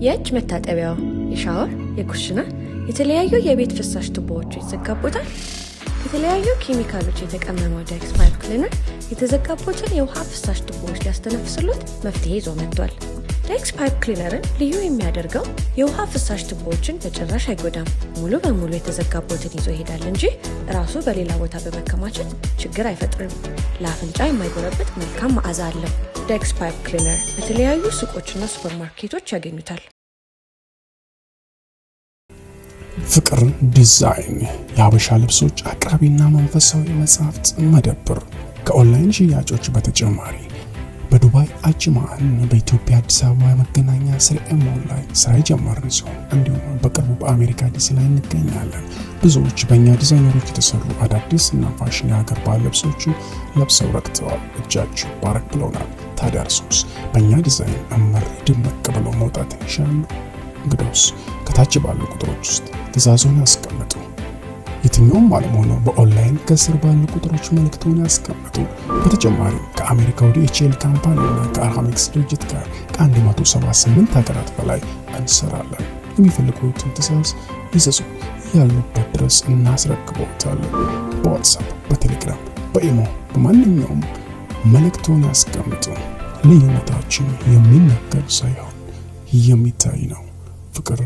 የእጅ መታጠቢያው፣ የሻወር፣ የኩሽና የተለያዩ የቤት ፍሳሽ ቱቦዎች ይዘጋቦታል። የተለያዩ ኬሚካሎች የተቀመመው ዴክስ ፓይፕ ክሊነር የተዘጋቦትን የውሃ ፍሳሽ ቱቦዎች ሊያስተነፍስሎት መፍትሄ ይዞ መጥቷል። ዴክስ ፓይፕ ክሊነርን ልዩ የሚያደርገው የውሃ ፍሳሽ ቱቦዎችን በጭራሽ አይጎዳም። ሙሉ በሙሉ የተዘጋቦትን ይዞ ይሄዳል እንጂ ራሱ በሌላ ቦታ በመከማቸት ችግር አይፈጥርም። ለአፍንጫ የማይጎረብጥ መልካም መዓዛ አለው። ዴክስ ፓይፕ ክሊነር በተለያዩ ሱቆችና ሱፐርማርኬቶች ያገኙታል። ፍቅር ዲዛይን የሀበሻ ልብሶች አቅራቢና መንፈሳዊ መጽሐፍት መደብር ከኦንላይን ሽያጮች በተጨማሪ በዱባይ አጅማን በኢትዮጵያ አዲስ አበባ መገናኛ ስርኤ ሞል ላይ ስራ የጀመርን ሲሆን እንዲሁም በቅርቡ በአሜሪካ ዲሲ ላይ እንገኛለን። ብዙዎች በእኛ ዲዛይነሮች የተሰሩ አዳዲስ እና ፋሽን የሀገር ባህል ልብሶችን ለብሰው ረክተዋል። እጃችሁ ባረክ ብለውናል። ታዲያ እርሶስ በእኛ ዲዛይን እመር ድምቅ ብለው መውጣት ይሻሉ? እንግዲያውስ ከታች ባሉ ቁጥሮች ውስጥ ትዕዛዙን ያስቀምጡ። የትኛውም ዓለም ሆነው በኦንላይን ከስር ባሉ ቁጥሮች መልእክቱን ያስቀምጡ። በተጨማሪ ከአሜሪካ ወደ ኤችኤል ካምፓኒና ከአርሃሚክስ ድርጅት ጋር ከ178 ሀገራት በላይ እንሰራለን። የሚፈልጉትን ትዕዛዝ ይዘዙ፣ ያሉበት ድረስ እናስረክቦታለን። በዋትስአፕ፣ በቴሌግራም፣ በኢሞ በማንኛውም መልእክቱን ያስቀምጡ። ልዩነታችን የሚነገር ሳይሆን የሚታይ ነው። ፍቅር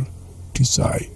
ዲዛይን።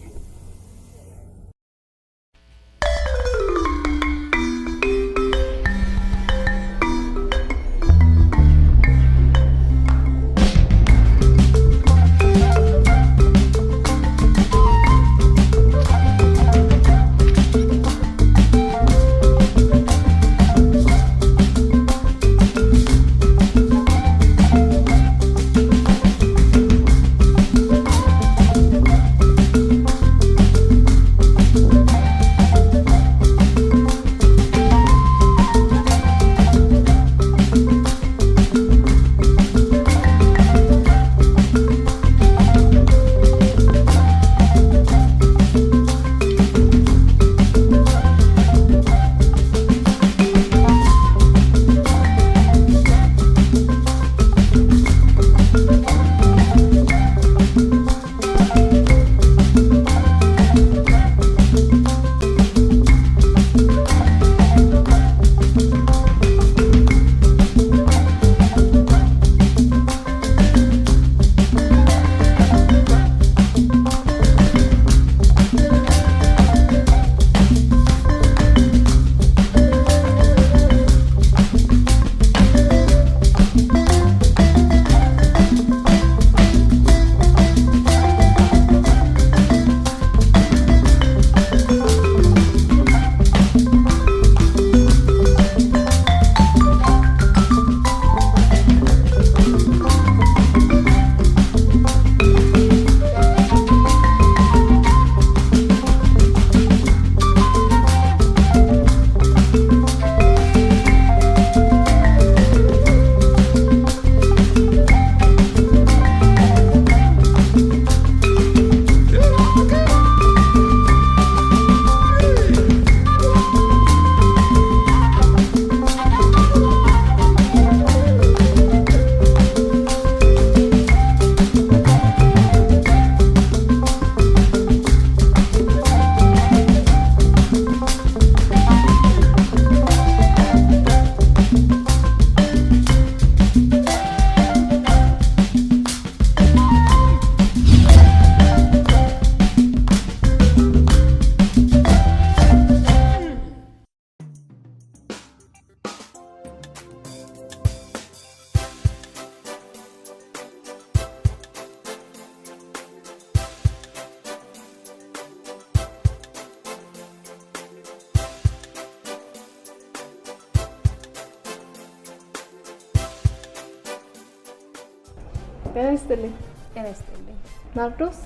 ጤናይስጥልኝ። ጤናይስጥልኝ። ናርዶስ?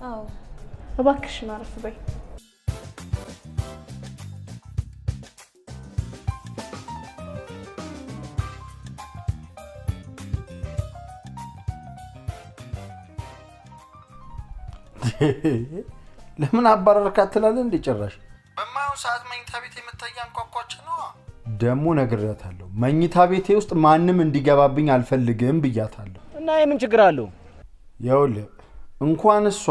አዎ። እባክሽን አረፍ በይ። ለምን አባረርካት ትላለህ እንዴ? ጭራሽ በማይሆን ሰዓት መኝታ ቤት የምታያን ቋቋች ነው። ደሞ ነግሬያታለሁ። መኝታ ቤቴ ውስጥ ማንም እንዲገባብኝ አልፈልግም ብያታለሁ። እና የምን ችግር አለው? ይኸውልህ እንኳን እሷ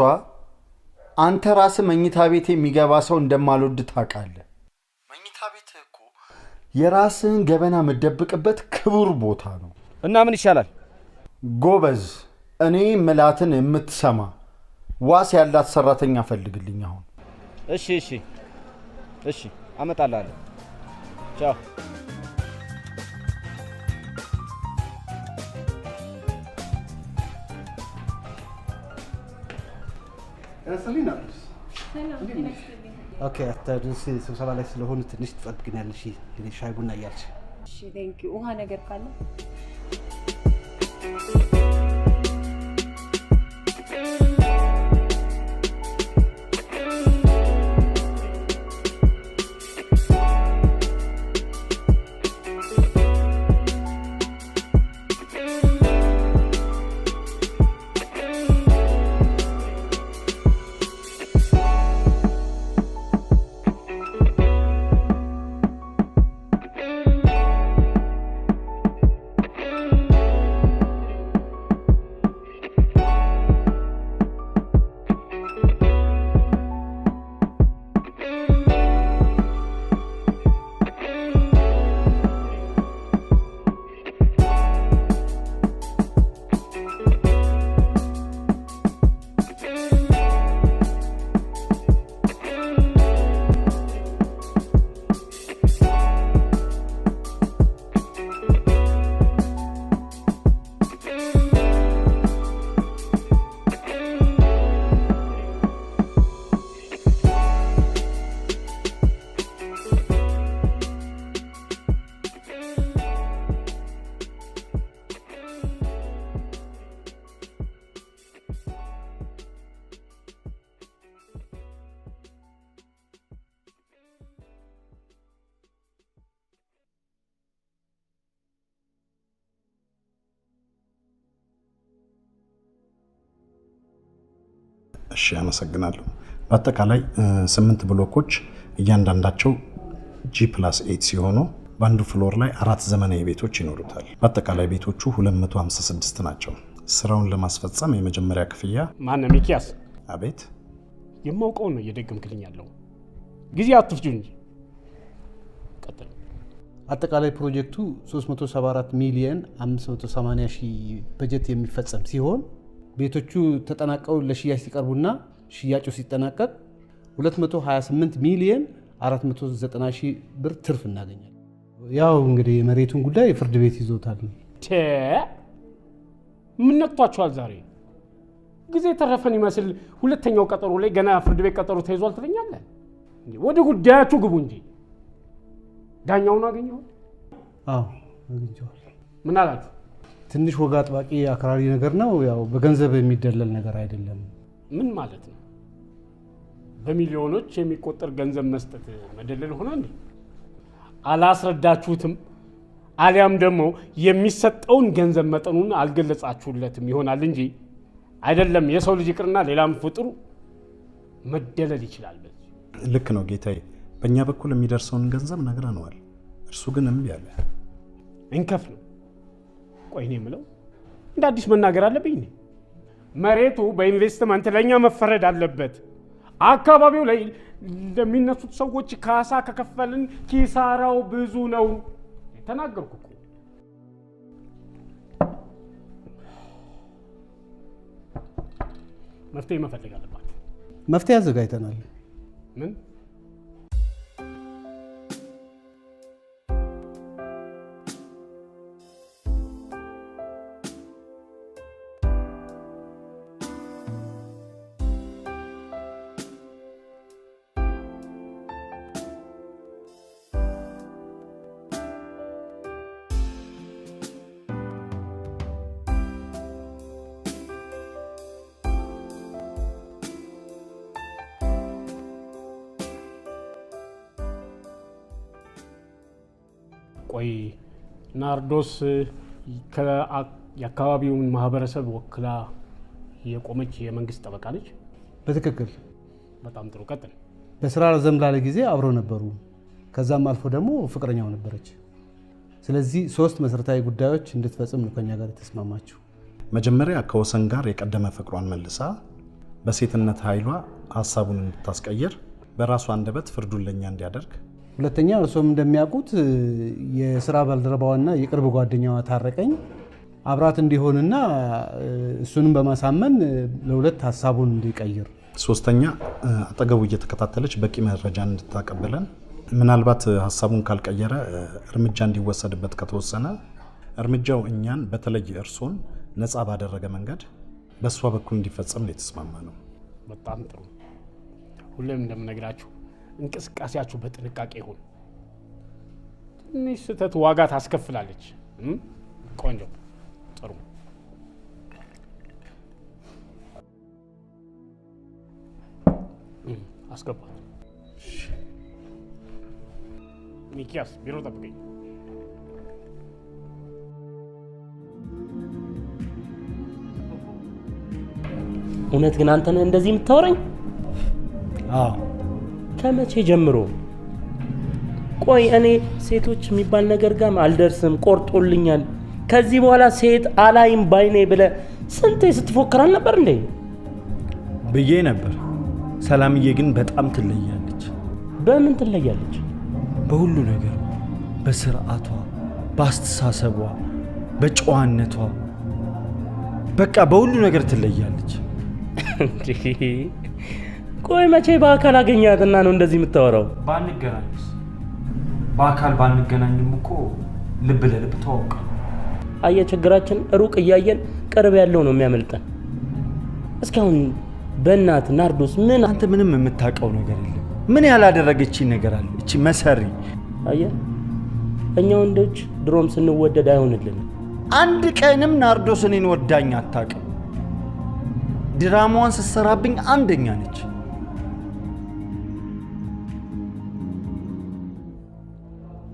አንተ ራስህ መኝታ ቤት የሚገባ ሰው እንደማልወድ ታውቃለህ። መኝታ ቤት እኮ የራስህን ገበና የምትደብቅበት ክቡር ቦታ ነው። እና ምን ይሻላል? ጎበዝ፣ እኔ ምላትን የምትሰማ ዋስ ያላት ሰራተኛ ፈልግልኝ አሁን። እሺ አመጣልሃለሁ። ቻው። ኦኬ አታድርስ። ስብሰባ ላይ ስለሆኑ ትንሽ ትጠብቅኛለሽ። ሻይ ቡና እያልሽ። እሺ ቴንክ ዩ። ውሃ ነገር ካለ እሺ አመሰግናለሁ። በአጠቃላይ 8 ብሎኮች እያንዳንዳቸው G+8 ሲሆኑ በአንዱ ፍሎር ላይ 4 ዘመናዊ ቤቶች ይኖሩታል። በአጠቃላይ ቤቶቹ 256 ናቸው። ስራውን ለማስፈጸም የመጀመሪያ ክፍያ ማነው? ሚኪያስ። አቤት። የማውቀው ነው እየደገምክልኝ ያለው። ጊዜ አትፍጁ እንጂ ቀጥል። አጠቃላይ ፕሮጀክቱ 374 ሚሊዮን 580 ሺህ በጀት የሚፈጸም ሲሆን ቤቶቹ ተጠናቀው ለሽያጭ ሲቀርቡና ሽያጩ ሲጠናቀቅ 228 ሚሊዮን 490 ሺህ ብር ትርፍ እናገኛለን። ያው እንግዲህ የመሬቱን ጉዳይ ፍርድ ቤት ይዞታል። ምን ነክቷቸዋል ዛሬ? ጊዜ ተረፈን ይመስል ሁለተኛው ቀጠሮ ላይ ገና ፍርድ ቤት ቀጠሮ ተይዟል ትለኛለህ? ወደ ጉዳያችሁ ግቡ እንጂ። ዳኛውን አገኘው? አዎ አግኝቼዋለሁ። ምን አላችሁ? ትንሽ ወግ አጥባቂ አክራሪ ነገር ነው። ያው በገንዘብ የሚደለል ነገር አይደለም። ምን ማለት ነው? በሚሊዮኖች የሚቆጠር ገንዘብ መስጠት መደለል ሆነ እንዴ? አላስረዳችሁትም፣ አሊያም ደግሞ የሚሰጠውን ገንዘብ መጠኑን አልገለጻችሁለትም ይሆናል እንጂ አይደለም የሰው ልጅ ይቅርና ሌላም ፍጡር መደለል ይችላል። ልክ ነው ጌታዬ። በእኛ በኩል የሚደርሰውን ገንዘብ ነግረነዋል። እርሱ ግን እምቢ አለ። እንከፍ ነው። ቆይ እኔ የምለው እንደ አዲስ መናገር አለብኝ። መሬቱ በኢንቨስትመንት ለእኛ መፈረድ አለበት። አካባቢው ላይ ለሚነሱት ሰዎች ካሳ ከከፈልን ኪሳራው ብዙ ነው። ተናገርኩ እኮ። መፍትሄ መፈለግ አለባችሁ። መፍትሄ አዘጋጅተናል። ምን? ቆይ ናርዶስ የአካባቢውን ማህበረሰብ ወክላ የቆመች የመንግስት ጠበቃ ነች? በትክክል። በጣም ጥሩ፣ ቀጥል። በስራ ረዘም ላለ ጊዜ አብረው ነበሩ። ከዛም አልፎ ደግሞ ፍቅረኛው ነበረች። ስለዚህ 3 መሰረታዊ ጉዳዮች እንድትፈጽም ነው ከኛ ጋር የተስማማችው። መጀመሪያ ከወሰን ጋር የቀደመ ፍቅሯን መልሳ በሴትነት ኃይሏ ሀሳቡን እንድታስቀይር በራሷ አንደበት ፍርዱን ለኛ እንዲያደርግ። ሁለተኛ እርሶም እንደሚያውቁት የስራ ባልደረባዋና የቅርብ ጓደኛዋ ታረቀኝ አብራት እንዲሆንና እሱንም በማሳመን ለሁለት ሀሳቡን እንዲቀይር። ሶስተኛ አጠገቡ እየተከታተለች በቂ መረጃን እንድታቀበለን፣ ምናልባት ሀሳቡን ካልቀየረ እርምጃ እንዲወሰድበት ከተወሰነ እርምጃው እኛን በተለይ እርሶን ነፃ ባደረገ መንገድ በእሷ በኩል እንዲፈጸም ነው የተስማማ ነው። በጣም ጥሩ። ሁሌም እንደምነግራችሁ እንቅስቃሴያችሁ በጥንቃቄ ይሁን። ትንሽ ስህተት ዋጋ ታስከፍላለች። ቆንጆ፣ ጥሩ። አስገባት። ሚኪያስ ቢሮ ጠብቀኝ። እውነት ግን አንተ ነህ እንደዚህ የምታወራኝ? አዎ። ከመቼ ጀምሮ? ቆይ እኔ ሴቶች የሚባል ነገር ጋር አልደርስም፣ ቆርጦልኛል፣ ከዚህ በኋላ ሴት አላይም ባይኔ ብለህ ስንቴ ስትፎክር አልነበር እንዴ? ብዬ ነበር። ሰላምዬ ግን በጣም ትለያለች። በምን ትለያለች? በሁሉ ነገር፣ በስርዓቷ፣ በአስተሳሰቧ፣ በጨዋነቷ፣ በቃ በሁሉ ነገር ትለያለች። ቆይ መቼ በአካል አገኛትና ነው እንደዚህ የምታወራው? ባንገናኝስ? በአካል ባንገናኝም እኮ ልብ ለልብ ተዋውቀን። አየህ፣ ችግራችን ሩቅ እያየን ቅርብ ያለው ነው የሚያመልጠን። እስካሁን በእናት ናርዶስ ምን አንተ ምንም የምታውቀው ነገር የለም። ምን ያላደረገች ነገር አለ? እቺ መሰሪ። አየህ፣ እኛ ወንዶች ድሮም ስንወደድ አይሆንልንም። አንድ ቀንም ናርዶስ እኔን ወዳኝ አታውቅም። ድራማዋን ስትሰራብኝ አንደኛ ነች።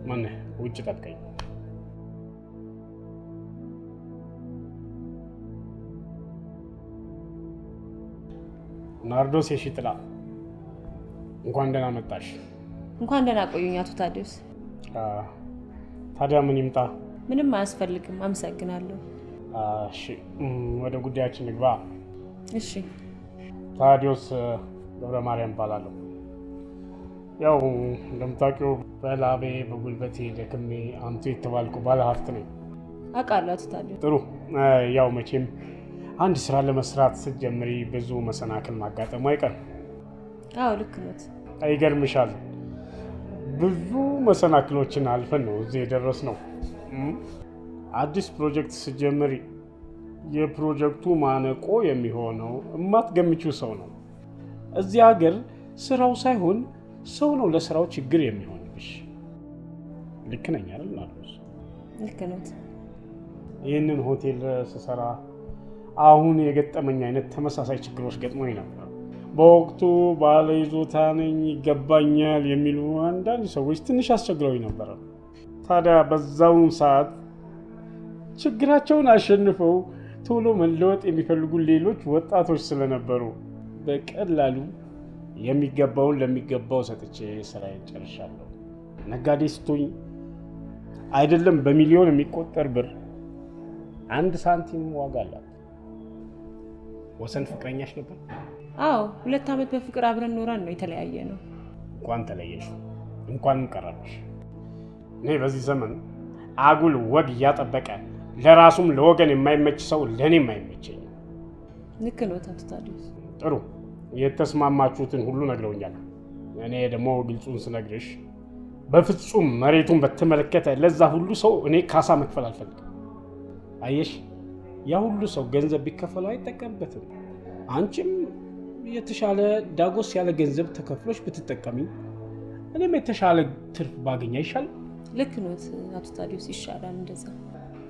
ማን ውጭ ጠብቀኝ። ናርዶስ የሺጥላ፣ እንኳን ደህና መጣሽ። እንኳን ደህና ቆዩኝ አቶ ታዲዮስ። ታዲያ ምን ይምጣ? ምንም አያስፈልግም፣ አመሰግናለሁ። እሺ፣ ወደ ጉዳያችን ንግባ። እሺ። ታዲዮስ ገብረ ማርያም እባላለሁ። ያው እንደምታውቂው በላቤ በጉልበቴ ደክሜ አንቱ የተባልኩ ባለሀብት ነኝ። አውቃለሁ አቶ ታዲዮስ። ጥሩ። ያው መቼም አንድ ስራ ለመስራት ስትጀምሪ ብዙ መሰናክል ማጋጠሙ አይቀርም። አዎ ልክ ነዎት። ይገርምሻል፣ ብዙ መሰናክሎችን አልፈን ነው እዚህ የደረስነው። አዲስ ፕሮጀክት ስትጀምሪ የፕሮጀክቱ ማነቆ የሚሆነው የማትገምቺው ሰው ነው። እዚህ ሀገር ስራው ሳይሆን ሰው ነው ለስራው ችግር የሚሆንብሽ። ልክ ነኝ አይደል ናርዶስ? ልክ ነዎት። ይህንን ሆቴል ስሰራ አሁን የገጠመኝ አይነት ተመሳሳይ ችግሮች ገጥሞኝ ነበር። በወቅቱ ባለ ይዞታ ነኝ ይገባኛል የሚሉ አንዳንድ ሰዎች ትንሽ አስቸግረውኝ ነበር። ታዲያ በዛው ሰዓት ችግራቸውን አሸንፈው ቶሎ መለወጥ የሚፈልጉ ሌሎች ወጣቶች ስለነበሩ በቀላሉ የሚገባውን ለሚገባው ሰጥቼ ስራዬን ጨርሻለሁ። ነጋዴ ስትሆኝ አይደለም በሚሊዮን የሚቆጠር ብር አንድ ሳንቲም ዋጋ አላት። ወሰን ፍቅረኛሽ ነበር? አዎ 2 ዓመት በፍቅር አብረን ኖረን ነው የተለያየ ነው። እንኳን ተለየሽ፣ እንኳንም ቀረብሽ። እኔ በዚህ ዘመን አጉል ወግ እያጠበቀ ለራሱም ለወገን የማይመች ሰው ለእኔም አይመቸኝም። ልክ ነዎት አቶ ታዲዮስ። ጥሩ፣ የተስማማችሁትን ሁሉ ነግረውኛል። እኔ ደግሞ ግልጹን ስነግርሽ በፍጹም መሬቱን በተመለከተ ለዛ ሁሉ ሰው እኔ ካሳ መክፈል አልፈልግም። አየሽ፣ ያ ሁሉ ሰው ገንዘብ ቢከፈለው አይጠቀምበትም። አንቺም የተሻለ ዳጎስ ያለ ገንዘብ ተከፍሎሽ ብትጠቀሚ እኔም የተሻለ ትርፍ ባገኝ አይሻልም? ልክ ነዎት አቶ ታዲዮስ፣ ይሻላል እንደዛ።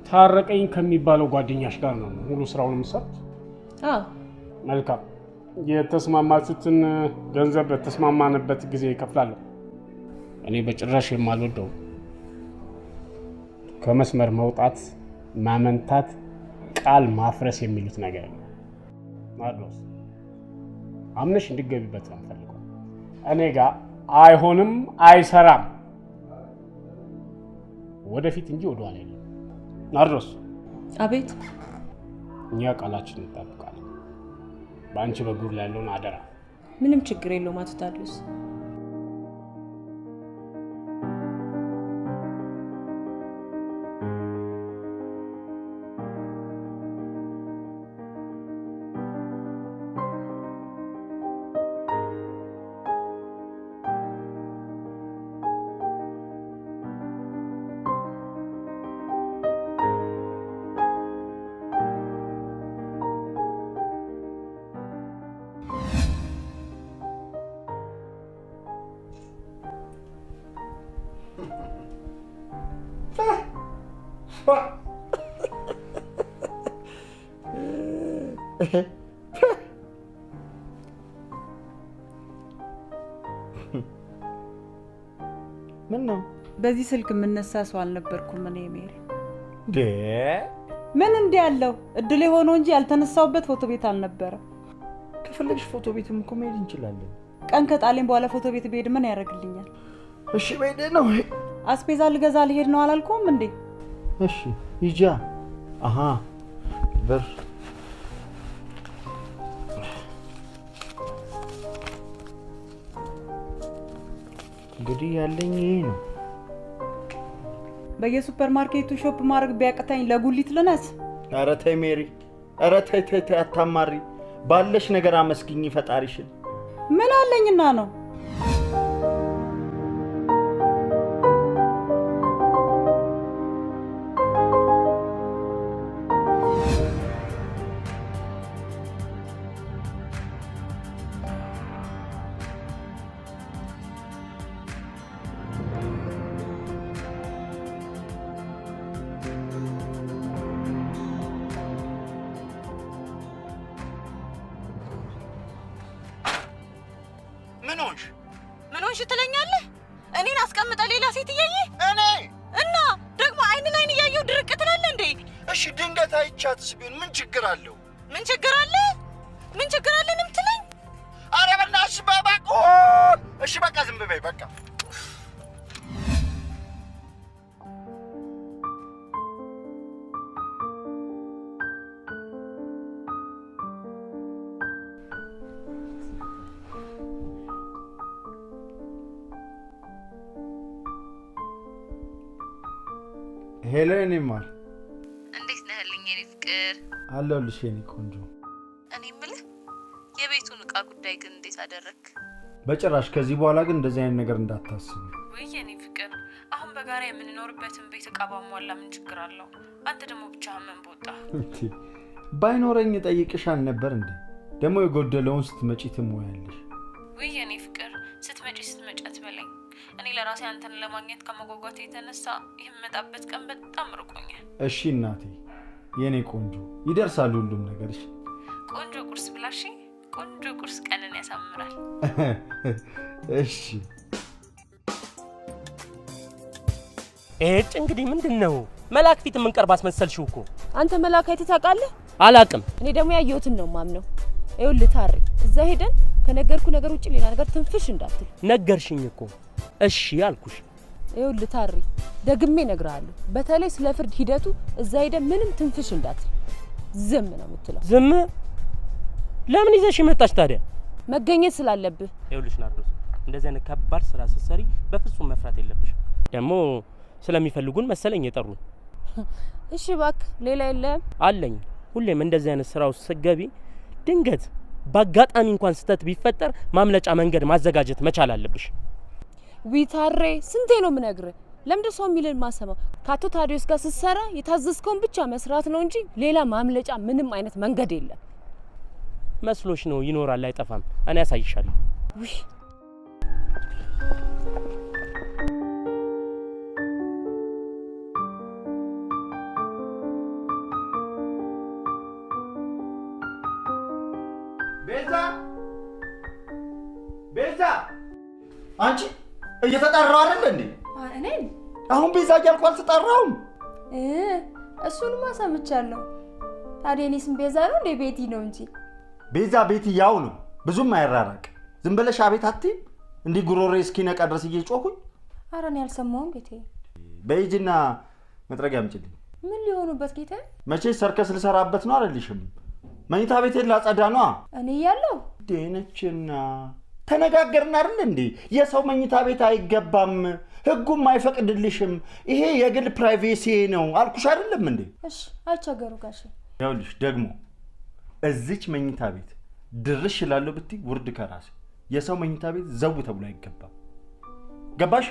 ታረቀኝ ከሚባለው ጓደኛሽ ጋር ነው ሙሉ ስራውን የምትሰሩት? አዎ። መልካም። የተስማማችሁትን ገንዘብ በተስማማንበት ጊዜ እከፍላለሁ። እኔ በጭራሽ የማልወደው ከመስመር መውጣት፣ ማመንታት፣ ቃል ማፍረስ የሚሉት ነገር ነው። ናርዶስ አምነሽ እንድትገቢበት ነው የምፈልገው። እኔ ጋር አይሆንም፣ አይሰራም። ወደፊት እንጂ ወደኋላ የለም። ናርዶስ። አቤት። እኛ ቃላችን እንጠብቃለን። በአንቺ በኩል ያለውን አደራ። ምንም ችግር የለውም አቶ ታዲዮስ። ምን ነው? በዚህ ስልክ የምነሳ ሰው አልነበርኩም እኔ ሜሪ። ምን እንዴ ያለው እድል የሆነው እንጂ ያልተነሳውበት ፎቶ ቤት አልነበረ። ከፈለግሽ ፎቶ ቤትም እኮ መሄድ እንችላለን። ቀን ከጣሌን በኋላ ፎቶ ቤት ብሄድ ምን ያደርግልኛል? እሺ በይደ ነው። አስቤዛ ልገዛ ልሄድ ነው አላልኩም እንዴ? እሺ ይጃ አሃ ብር እንግዲህ ያለኝ ይሄ ነው። በየሱፐር ማርኬቱ ሾፕ ማድረግ ቢያቅታኝ ለጉሊት ልነስ? ኧረ ተይ ሜሪ፣ ኧረ ተይ ተይ ተይ፣ አታማሪ። ባለሽ ነገር አመስግኝ ፈጣሪሽን። ምን አለኝና ነው? ምን ሆንሽ ትለኛለህ? እኔን አስቀምጠ ሌላ ሴት እያየ እኔ እና ደግሞ አይን ላይን እያየው ድርቅ ትላለህ እንዴ? እሺ ድንገት አይቻትስ ቢሆን ምን ችግር አለው? ምን ችግር አለ? ምን ችግር አለ ነው የምትለኝ? ኧረ በእናትሽ ባባቆ። እሺ በቃ ዝም በይ በቃ። ሄሎ የኔ ማር፣ እንዴት ነህልኝ የኔ ፍቅር? አለሁልሽ የኔ ቆንጆ። እኔ የምልህ የቤቱን ዕቃ ጉዳይ ግን እንዴት አደረክ? በጭራሽ። ከዚህ በኋላ ግን እንደዚህ አይነት ነገር እንዳታስቢ። ወይ የኔ ፍቅር፣ አሁን በጋራ የምንኖርበትን ቤት ዕቃ ባሟላ ምን ችግር አለው? አንተ ደግሞ ብቻህን ምን ቦጣ? ባይኖረኝ ጠይቅሽ አልነበር እንዴ? ደግሞ የጎደለውን ስትመጪ ትሞያለሽ። ወይ የኔ ፍቅር፣ ስትመጪ አትበለኝ። እኔ ለራሴ አንተን ለማግኘት ከመጓጓቴ የተነሳ የምመጣበት ቀን በጣም ርቆኛል። እሺ እናቴ፣ የኔ ቆንጆ፣ ይደርሳል ሁሉም ነገር። እሺ ቆንጆ ቁርስ ብላሽ። ቆንጆ ቁርስ ቀንን ያሳምራል። እሺ እጭ እንግዲህ ምንድነው መላክ ፊት የምንቀርብ አስመሰልሽው እኮ። አንተ መላክ አይተህ ታውቃለህ? አላቅም። እኔ ደግሞ ያየሁትን ነው ማምነው። ይኸውልህ ታሪ፣ እዛ ሄደን ከነገርኩ ነገር ውጪ ሌላ ነገር ትንፍሽ እንዳትል። ነገርሽኝ እኮ። እሺ አልኩሽ። ይኸውልህ ታሪ፣ ደግሜ እነግርሃለሁ። በተለይ ስለ ፍርድ ሂደቱ እዛ ሄደን ምንም ትንፍሽ እንዳትል። ዝም ነው የምትለው። ዝም? ለምን ይዘሽ መጣሽ ታዲያ? መገኘት ስላለብህ። ይኸውልሽ ናርዶስ፣ እንደዚህ አይነት ከባድ ስራ ስትሰሪ በፍጹም መፍራት የለብሽም። ደግሞ ስለሚፈልጉን መሰለኝ የጠሩን። እሺ እባክህ፣ ሌላ የለም? አለኝ። ሁሌም እንደዚህ አይነት ስራው ስትገቢ ድንገት በአጋጣሚ እንኳን ስተት ቢፈጠር ማምለጫ መንገድ ማዘጋጀት መቻል አለብሽ። ዊታሬ፣ ስንቴ ነው የምነግርህ? ለምንድን ሰው የሚልን ማሰማው? ከአቶ ታዲዮስ ጋር ስትሰራ የታዘዝከውን ብቻ መስራት ነው እንጂ ሌላ ማምለጫ ምንም አይነት መንገድ የለም። መስሎሽ ነው? ይኖራል፣ አይጠፋም። እኔ ያሳይሻለሁ። ውይ ቤዛ፣ ቤዛ፣ አንቺ እየተጣራው አይደል እንዴ? እኔ አሁን ቤዛ እያልኩ አልተጣራውም። እሱንማ ሰምቻለሁ። ታዲያ እኔ ስም ቤዛ ነው እንዴ? ቤቲ ነው እንጂ። ቤዛ ቤቲ ያው ነው፣ ብዙም አይራራቅ። ዝም ብለሽ አቤት አትይም? እንዲህ ጉሮሬ እስኪነቃ ድረስ እየጮኩኝ። ኧረ እኔ አልሰማሁም ጌቴ። በይጅና መጥረጊያ አምጪልኝ። ምን ሊሆኑበት ጌቴ? መቼ ሰርከስ ልሰራበት ነው አይደልሽም? መኝታ ቤቴን ላጸዳ ነው። እኔ ያለው ደነችና ተነጋገርን አይደል እንዴ? የሰው መኝታ ቤት አይገባም፣ ህጉም አይፈቅድልሽም፣ ይሄ የግል ፕራይቬሲ ነው አልኩሽ አይደለም እንዴ? እሺ አይቸገሩ ጋሽ። ያውልሽ ደግሞ እዚች መኝታ ቤት ድርሽ ይላል ብትይ ውርድ ከራስ የሰው መኝታ ቤት ዘው ተብሎ አይገባም። ገባሽ?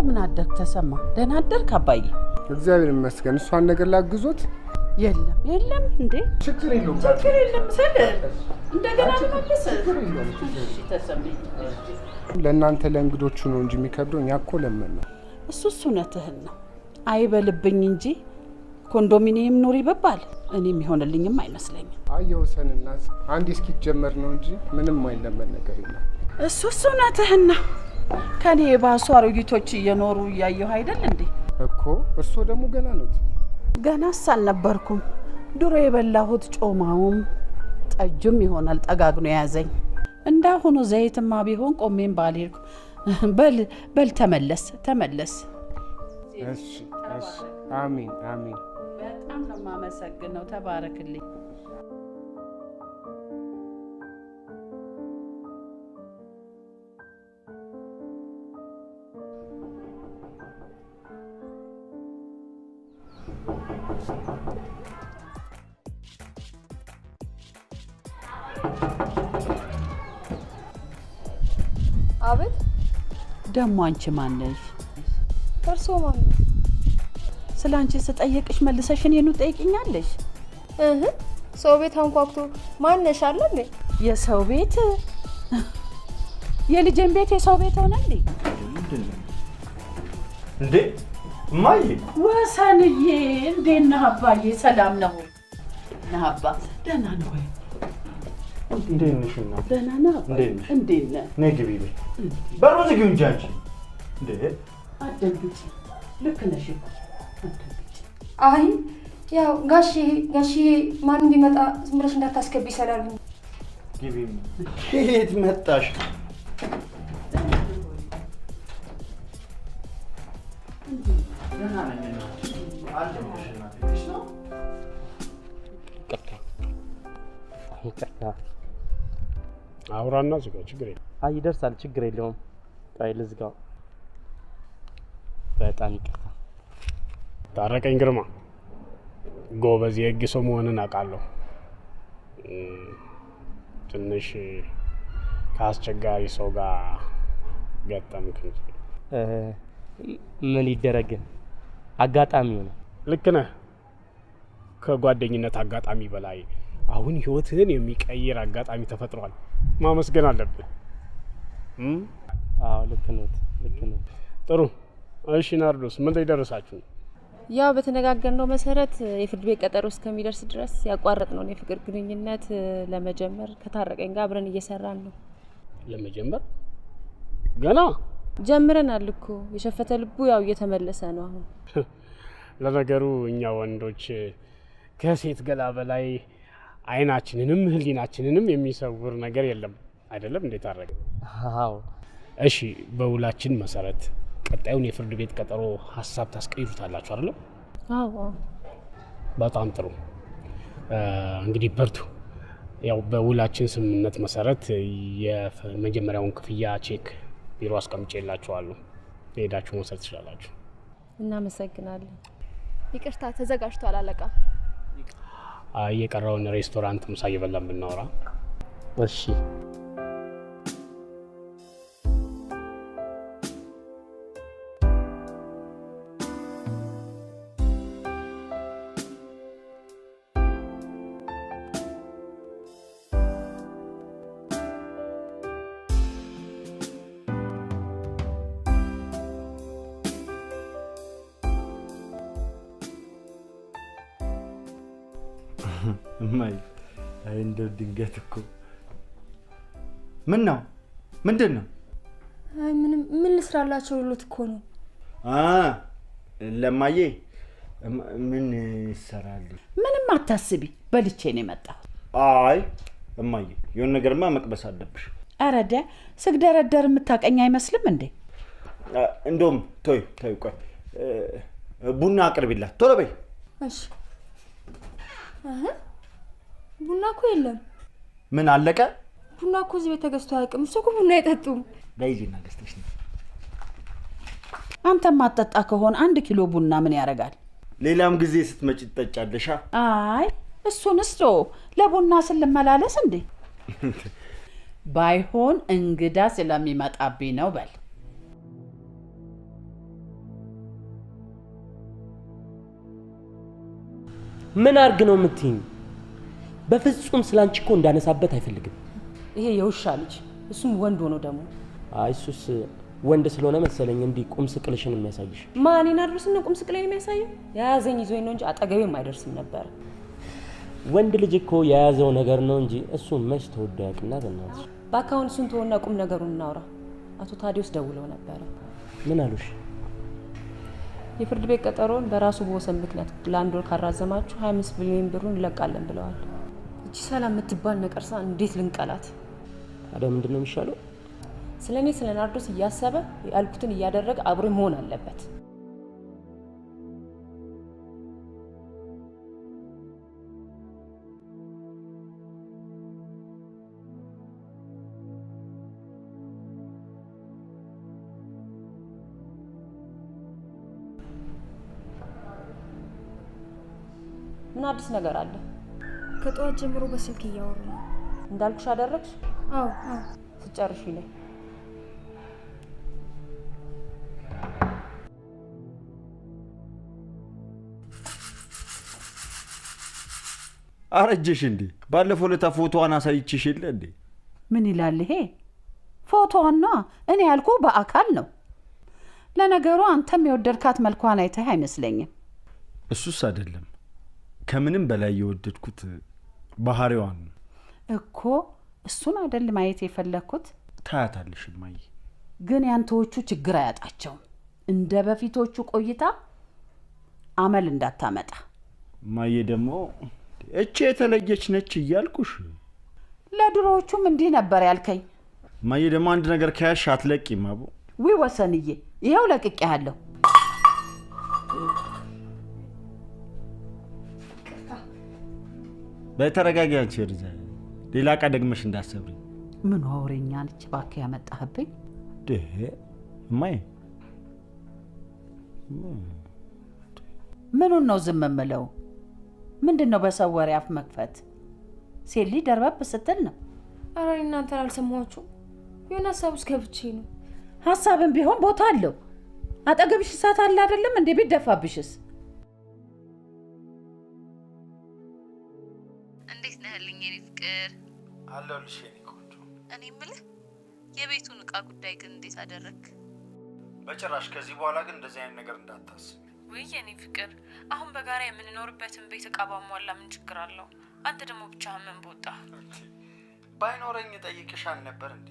እንደምን አደርክ ተሰማ? ደህና አደርክ አባዬ? እግዚአብሔር ይመስገን። እሷን ነገር ላግዞት? የለም እንዴ ችግር የለም ስል እንደገና ልመልስ። እሺ ተሰማኝ። ለእናንተ ለእንግዶቹ ነው እንጂ የሚከብደው እኛ እኮ ለምን ነው። እሱስ እውነትህን ነው። አይበልብኝ እንጂ ኮንዶሚኒየም ኑሪ ብባል እኔም ይሆንልኝም አይመስለኝም። አየውሰን እናት አንድ እስኪጀመር ነው እንጂ ምንም አይለመን ነገር የለም። እሱስ እውነትህን ነው። ከኔ የባሱ አሮጊቶች እየኖሩ እያየሁ አይደል እንዴ? እኮ እርሶ ደግሞ ገና ነው። ገናስ አልነበርኩም። ድሮ የበላሁት ጮማውም ጠጁም ይሆናል ጠጋግኖ የያዘኝ። እንዳሁኑ ዘይትማ ቢሆን ቆሜም ባልሄድኩ። በል ተመለስ። እሺ አሜን። በጣም ነው የማመሰግነው። ተባረክልኝ። አቤት። ደሞ አንቺ ማን ነሽ? እርሶ ማን ነው? ስለ አንቺ ስጠይቅሽ መልሰሽ እኔኑ ጠይቂኛለሽ? ሰው ቤት አንኳኩቶ ማን ነሽ አለ እንዴ? የሰው ቤት የልጄን ቤት የሰው ቤት ሆነ እንዴ? እንዴ እማዬ! ወሰንዬ እንዴት ነህ አባዬ? ሰላም ነው ነህ አባ? ደህና ነው ወይ? እንዴት ነሽ እናት? ደህና ነህ አባ? እንዴት ነህ? ነይ ግቢ በይ። በሩ ዝጊው እንጂ አንቺ። እንዴ አትደንግጪ። ልክ ነሽ እኮ አትደንግጪ። አይ ያው ጋሼ ማን ቢመጣ ዝም ብለሽ እንዳታስገቢ ይሰላልኝ። ግቢ። ከየት መጣሽ? አውራና ዝጋው። ችግር የለም። አይ ይደርሳል። ችግር የለውም። ቆይ ልዝጋው። በጣም ይቅርታ። ታረቀኝ ግርማ፣ ጎበዝ የህግ ሰው መሆንን አውቃለሁ። ትንሽ ከአስቸጋሪ ሰው ጋር ገጠምክ እንጂ ምን ይደረግ፣ አጋጣሚው ነው። ልክ ነህ። ከጓደኝነት አጋጣሚ በላይ አሁን ህይወትህን የሚቀይር አጋጣሚ ተፈጥሯል። ማመስገን አለብህ። አዎ ልክ ነው። ጥሩ። እሺ ናርዶስ፣ ምን ላይ ደረሳችሁ? ያው በተነጋገርነው መሰረት የፍርድ ቤት ቀጠሮ እስከሚደርስ ድረስ ያቋረጥነውን የፍቅር ግንኙነት ለመጀመር ከታረቀኝ ጋር አብረን እየሰራን ነው። ለመጀመር ገና ጀምረናል እኮ። የሸፈተ ልቡ ያው እየተመለሰ ነው አሁን። ለነገሩ እኛ ወንዶች ከሴት ገላ በላይ አይናችንንም ህሊናችንንም የሚሰውር ነገር የለም አይደለም? እንዴት አረገ? አዎ። እሺ በውላችን መሰረት ቀጣዩን የፍርድ ቤት ቀጠሮ ሀሳብ ታስቀይሩታላችሁ አይደል? አዎ። በጣም ጥሩ። እንግዲህ በርቱ። ያው በውላችን ስምምነት መሰረት የመጀመሪያውን ክፍያ ቼክ ቢሮ አስቀምጬላችኋለሁ። ሄዳችሁ መውሰድ ትችላላችሁ። እናመሰግናለን። ይቅርታ ተዘጋጅቷል አለቃ። የቀረውን ሬስቶራንት ምሳ እየበላን ብናወራ። እሺ። እማዬ አይ እንደው ድንገት እኮ ምን ነው? ምንድን ነው? አይ ምንም ምን ልስራላቸው ብሎት እኮ ነው። ለማዬ ምን ይሰራል? ምንም አታስቢ፣ በልቼ ነው የመጣሁት። አይ እማዬ የሆነ ነገርማ መቅበስ አለብሽ። አረደ ስግደረደር የምታቀኝ አይመስልም እንዴ? እንደውም ተይ ቆይ ቡና አቅርቢላት ቶሎ በይ። እሺ። ቡና እኮ የለም። ምን አለቀ? ቡና እኮ እዚህ ቤት ተገዝቶ አያውቅም። እሱ እኮ ቡና አይጠጡም። በይጂና ገዝተሽ ነው። አንተ ማጠጣ ከሆነ 1 ኪሎ ቡና ምን ያደርጋል? ሌላም ጊዜ ስትመጪ ትጠጫለሽ። አይ እሱንስ ለቡና ስለመላለስ እንዴ? ባይሆን እንግዳ ስለሚመጣብኝ ነው በል። ምን አርግ ነው የምትይኝ? በፍጹም ስላንቺ እኮ እንዳነሳበት አይፈልግም። ይሄ የውሻ ልጅ እሱም ወንድ ሆኖ ደግሞ አይ እሱስ ወንድ ስለሆነ መሰለኝ እንዲህ ቁም ስቅልሽን የሚያሳይሽ። ማን ይናድርስና ቁም ስቅልን የሚያሳየው? የያዘኝ ይዞኝ ነው እንጂ አጠገቤም አይደርስም ነበር። ወንድ ልጅ እኮ የያዘው ነገር ነው እንጂ እሱ መች ተወዶ ያውቅና በእናትሽ። ባካውን እሱን ተወና ቁም ነገሩን እናውራ። አቶ ታዲዮስ ደውለው ነበረ። ምን አሉሽ? የፍርድ ቤት ቀጠሮን በራሱ በወሰን ምክንያት ለ1 ወር ካራዘማችሁ 25 ሚሊዮን ብሩን እንለቃለን ብለዋል። እቺ ሰላም የምትባል ነቀርሳ እንዴት ልንቀላት? ታዲያ ምንድን ነው የሚሻለው? ስለኔ ስለ ናርዶስ እያሰበ ያልኩትን እያደረገ አብሮ መሆን አለበት። ምን አዲስ ነገር አለ? ከጠዋት ጀምሮ በስልክ እያወሩ ነው። እንዳልኩሽ አደረግሽ? አዎ ስጨርሽ ላይ አረጀሽ እንዴ? ባለፈው ለታ ፎቶዋን አሳይችሽ የለ እንዴ? ምን ይላል ይሄ? ፎቶዋና እኔ ያልኩ በአካል ነው። ለነገሩ አንተም የወደድካት መልኳን አይተህ አይመስለኝም። እሱስ አይደለም፣ ከምንም በላይ የወደድኩት ባህሪዋን እኮ። እሱን አይደል ማየት የፈለኩት? ታያታለሽ ማይ። ግን ያንተዎቹ ችግር አያጣቸውም። እንደ በፊቶቹ ቆይታ አመል እንዳታመጣ። ማየ ደግሞ እቺ የተለየች ነች እያልኩሽ። ለድሮዎቹም እንዲህ ነበር ያልከኝ። ማየ ደግሞ አንድ ነገር ከያሽ አትለቂም አቡ። ዊ ወሰንዬ፣ ይሄው ለቅቄያለሁ። በተረጋጊ አንቺ ርዛ፣ ሌላ ቀን ደግመሽ እንዳሰብሪ። ምን ወሬኛ ነች እባክህ ያመጣህብኝ? ማይ ምኑን ነው ዝም የምለው? ምንድን ነው በሰው ወሬ አፍ መክፈት? ሴሊ ደርበብ ስትል ነው። ኧረ እናንተን አልሰማኋችሁም። የሆነ ሀሳብ ውስጥ ገብቼ ነው። ሀሳብን ቢሆን ቦታ አለው። አጠገብሽ እሳት አለ አይደለም እንዴ? ቢደፋብሽስ? እንዴት ነህልኝ የኔ ፍቅር? አለሁልሽ የኔ ቆንጆ። እኔ የምልህ የቤቱን እቃ ጉዳይ ግን እንዴት አደረግክ? በጭራሽ። ከዚህ በኋላ ግን እንደዚህ አይነት ነገር እንዳታስብ። ውይ የኔ ፍቅር፣ አሁን በጋራ የምንኖርበትን ቤት እቃ ባሟላ ምን ችግር አለው? አንተ ደግሞ ብቻህን ምን ቦጣ? ባይኖረኝ ጠይቅሻል ነበር እንዴ?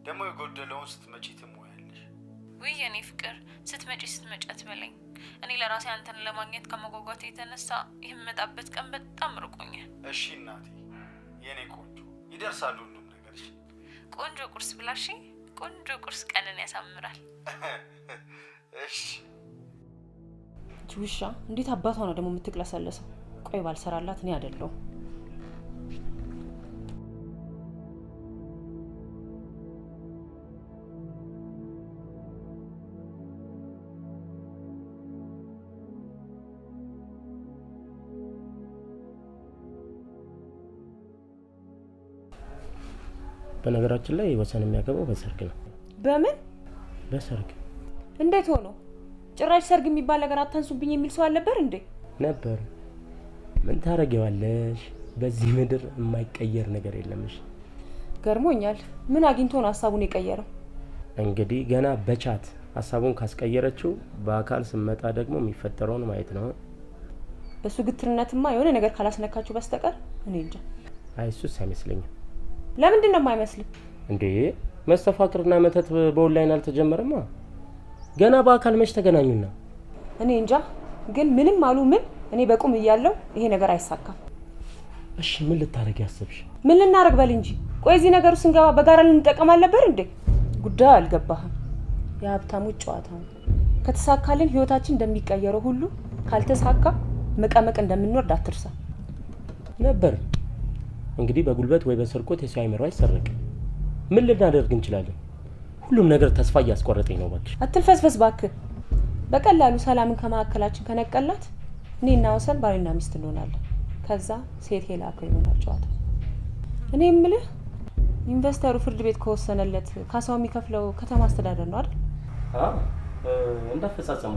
ደግሞ የጎደለውን ስትመጪ ትሞያለሽ። ውይ የኔ ፍቅር፣ ስትመጪ አትበለኝ። እኔ ለራሴ አንተን ለማግኘት ከመጓጓቴ የተነሳ የምመጣበት ቀን በጣም ርቆኛል። እሺ እናቴ፣ የኔ ቆንጆ፣ ይደርሳል ሁሉም ነገር። እሺ ቆንጆ ቁርስ ብላሽ። ቆንጆ ቁርስ ቀንን ያሳምራል። እሺ። ውሻ እንዴት አባቷ ነው ደግሞ የምትቅለሰለሰው? ቆይ ባልሰራላት እኔ አይደለሁም። በነገራችን ላይ ወሰን የሚያገባው በሰርግ ነው። በምን? በሰርግ። እንዴት ሆኖ? ጭራሽ ሰርግ የሚባል ነገር አታንሱብኝ የሚል ሰው አልነበር እንዴ? ነበር። ምን ታረጊዋለሽ? በዚህ ምድር የማይቀየር ነገር የለምሽ። ገርሞኛል። ምን አግኝቶ ነው ሀሳቡን የቀየረው? እንግዲህ ገና በቻት ሀሳቡን ካስቀየረችው በአካል ስመጣ ደግሞ የሚፈጠረውን ማየት ነው። በሱ ግትርነትማ የሆነ ነገር ካላስነካችሁ በስተቀር እኔ እንጃ። አይ እሱስ አይመስለኝም። ለምንድን ነው የማይመስልህ? እንዴ መስተፋቅርና መተት በኦንላይን አልተጀመረማ። ገና በአካል መች ተገናኙና? እኔ እንጃ፣ ግን ምንም አሉ ምን እኔ በቁም እያለሁ ይሄ ነገር አይሳካም። እሺ ምን ልታረግ ያሰብሽ? ምን ልናረግ በል እንጂ። ቆይ እዚህ ነገሩ ስንገባ በጋራ ልንጠቀም አልነበር እንዴ? ጉዳዩ አልገባህም። የሀብታሞች ጨዋታ ነው። ከተሳካልን ህይወታችን እንደሚቀየረው ሁሉ ካልተሳካ መቀመቅ እንደምንወርድ አትርሳ። ነበር እንግዲህ በጉልበት ወይ በስርቆት የሰው አይምሮ አይሰረቅም። ምን ልናደርግ እንችላለን? ሁሉም ነገር ተስፋ እያስቆረጠኝ ነው። እባክሽ አትልፈስፈስ እባክህ። በቀላሉ ሰላምን ከመካከላችን ከነቀላት እኔና ወሰን ባልና ሚስት እንሆናለን። ከዛ ሴት ሄላከው ይሆናል ጨዋታ። እኔ የምልህ ኢንቨስተሩ ፍርድ ቤት ከወሰነለት ካሳው የሚከፍለው ከተማ አስተዳደር ነው አይደል? እንዳፈጻጸሙ።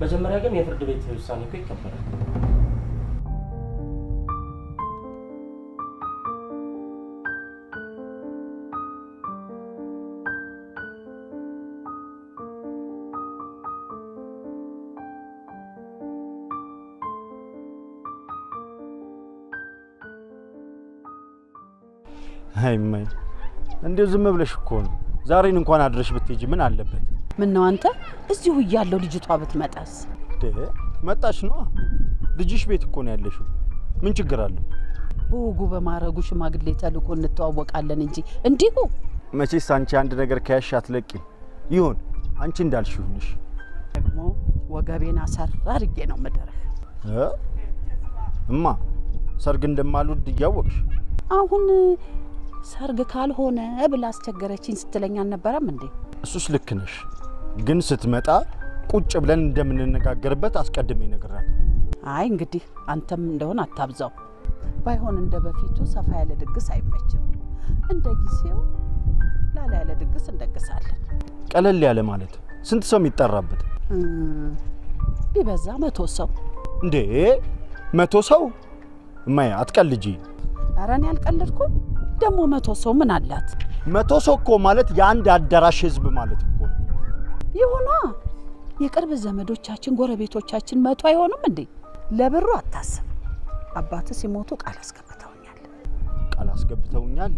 መጀመሪያ ግን የፍርድ ቤት ውሳኔ እኮ ይከበራል። አይማይ እንዴው ዝም ብለሽ እኮ ነው። ዛሬን እንኳን አድረሽ ብትሄጂ ምን አለበት? ምን ነው አንተ እዚሁ እያለው ልጅቷ ብትመጣስ? መጣሽ ነው። ልጅሽ ቤት እኮ ነው ያለሽው። ምን ችግር አለው? በወጉ በማረጉ ሽማግሌ ተልኮ እንተዋወቃለን እንጂ እንዲሁ መቼስ አንቺ አንድ ነገር ከያሽ አትለቂም። ይሁን አንቺ እንዳልሽው ይሁንሽ። ደግሞ ወገቤን አሰር አድርጌ ነው ምድርህ። እማ ሰርግ እንደማልወድ እያወቅሽ አሁን ሰርግ ካልሆነ ብላ አስቸገረችኝ ስትለኝ አልነበረም እንዴ? እሱስ ልክ ነሽ፣ ግን ስትመጣ ቁጭ ብለን እንደምንነጋገርበት አስቀድሜ ነግራት። አይ እንግዲህ አንተም እንደሆነ አታብዛው። ባይሆን እንደ በፊቱ ሰፋ ያለ ድግስ አይመችም። እንደ ጊዜው ላላ ያለ ድግስ እንደግሳለን። ቀለል ያለ ማለት ስንት ሰው የሚጠራበት? ቢበዛ 100 ሰው። እንዴ 100 ሰው? እማዬ አትቀልጂ። ኧረ እኔ አልቀለድኩም። ደግሞ 100 ሰው ምን አላት? 100 ሰው እኮ ማለት የአንድ አዳራሽ ህዝብ ማለት እኮ ነው። ይሁና የቅርብ ዘመዶቻችን ጎረቤቶቻችን 100 አይሆኑም እንዴ? ለብሩ አታስብ። አባት ሲሞቱ ቃል አስገብተውኛል። ቃል አስገብተውኛል?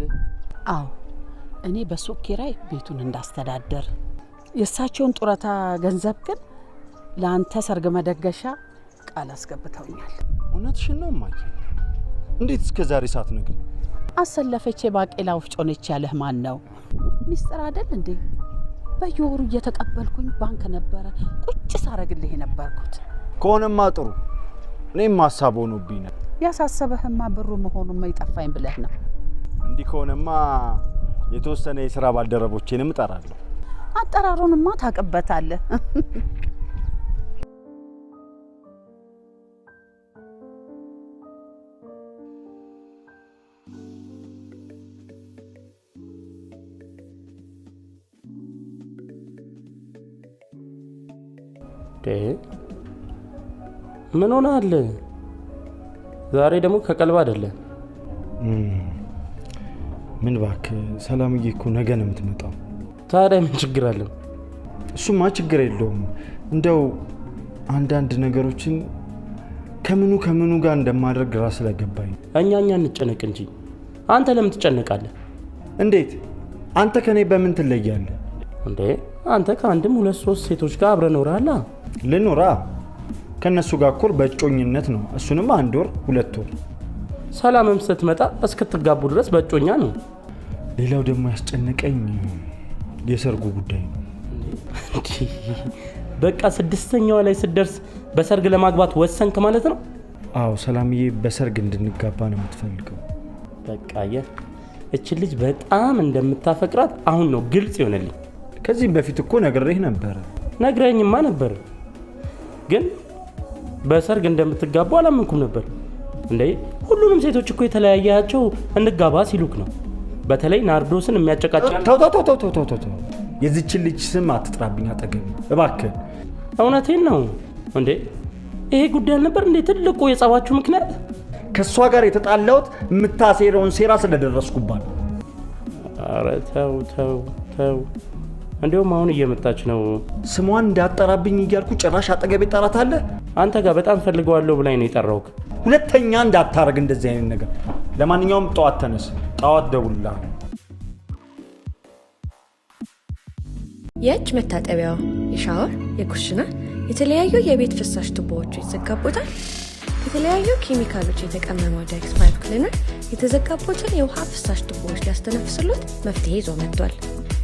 አዎ እኔ በሱቅ ኪራይ ቤቱን እንዳስተዳደር፣ የእሳቸውን ጡረታ ገንዘብ ግን ለአንተ ሰርግ መደገሻ ቃል አስገብተውኛል። እውነትሽን ነው እማዬ? እንዴት እስከ ዛሬ ሳትነግሪ? አሰለፈቼ ባቄላ ወፍጮ ነች ያለህ ማን ነው? ሚስጥር አይደል እንዴ? በየወሩ እየተቀበልኩኝ ባንክ ነበረ ቁጭ ሳረግልህ የነበርኩት። ከሆነማ ጥሩ። እኔም ሀሳብ ሆኖብኝ ነው። ያሳሰበህማ ብሩ መሆኑን ማይጠፋኝ ብለህ ነው። እንዲህ ከሆነማ የተወሰነ የሥራ ባልደረቦቼንም እጠራለሁ። አጠራሩንማ ታውቅበታለህ። ምን ሆነሃል? ዛሬ ደግሞ ከቀልብ አይደለም። ምን እባክህ ሰላምዬ እኮ ነገ ነው የምትመጣው። ታዲያ ምን ችግር አለ? እሱማ ችግር የለውም። እንደው አንዳንድ ነገሮችን ከምኑ ጋር እንደማደርግ ራስ ስለገባኝ እኛ እንጨነቅ እንጂ አንተ ለምን ትጨነቃለህ? እንዴት? አንተ ከኔ በምን ትለያለህ እንዴ? አንተ ከአንድም 2-3 ሴቶች ጋር አብረህ ኖረሃል። ልኖራ ከነሱ ጋር እኮ በእጮኝነት ነው። እሱንም 1 ወር 2 ወር። ሰላምም ስትመጣ እስክትጋቡ ድረስ በእጮኛ ነው። ሌላው ደግሞ ያስጨነቀኝ የሰርጉ ጉዳይ ነው። በቃ 6ኛዋ ላይ ስትደርስ በሰርግ ለማግባት ወሰንክ ማለት ነው? አዎ ሰላምዬ በሰርግ እንድንጋባ ነው የምትፈልገው። በቃ እቺ ልጅ በጣም እንደምታፈቅራት አሁን ነው ግልጽ ይሆነልኝ። ከዚህም በፊት እኮ ነግሬህ ነበር። ነግረኝማ ነበር፣ ግን በሰርግ እንደምትጋቡ አላመንኩም ነበር። እንዴ ሁሉንም ሴቶች እኮ የተለያያቸው እንጋባ ሲሉክ ነው። በተለይ ናርዶስን የሚያጨቃጭቅ ተው የዚችን ልጅ ስም አትጥራብኝ አጠገብ እባክህ። እውነቴን ነው እንዴ? ይሄ ጉዳይ ነበር እንዴ ትልቁ የጸባችሁ ምክንያት? ከሷ ጋር የተጣላሁት የምታሴረውን ሴራ ስለደረስኩባት። ኧረ ተው። እንዲያውም አሁን እየመጣች ነው። ስሟን እንዳጠራብኝ እያልኩ ጭራሽ አጠገቤ ጠራታለህ። አንተ ጋር በጣም ፈልገዋለሁ ብላኝ ነው የጠራሁት። ሁለተኛ እንዳታረግ እንደዚህ አይነት ነገር። ለማንኛውም ጠዋት ተነስ፣ ጠዋት ደውልልሃለሁ። የእጅ መታጠቢያው፣ የሻወር፣ የኩሽና የተለያዩ የቤት ፍሳሽ ቱቦዎች ይዘጋቦታል። የተለያዩ ኬሚካሎች የተቀመመው ዳይክስ ፓይፕ ክሊነር የተዘጋቦትን የውሃ ፍሳሽ ቱቦዎች ሊያስተነፍስሎት መፍትሄ ይዞ መጥቷል።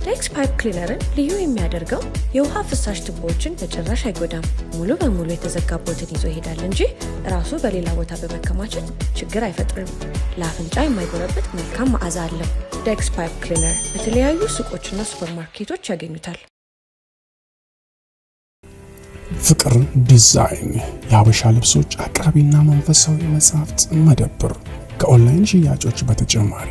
ዳይክስ ፓይፕ ክሊነርን ልዩ የሚያደርገው የውሃ ፍሳሽ ቱቦዎችን በጭራሽ አይጎዳም። ሙሉ በሙሉ የተዘጋቦትን ይዞ ይሄዳል እንጂ ራሱ በሌላ ቦታ በመከማቸት ችግር አይፈጥርም። ለአፍንጫ የማይጎረብጥ መልካም መዓዛ አለው። ዳይክስ ፓይፕ ክሊነር በተለያዩ ሱቆችና ሱፐርማርኬቶች ያገኙታል። ፍቅር ዲዛይን የሀበሻ ልብሶች አቅራቢና መንፈሳዊ መጽሐፍት መደብር ከኦንላይን ሽያጮች በተጨማሪ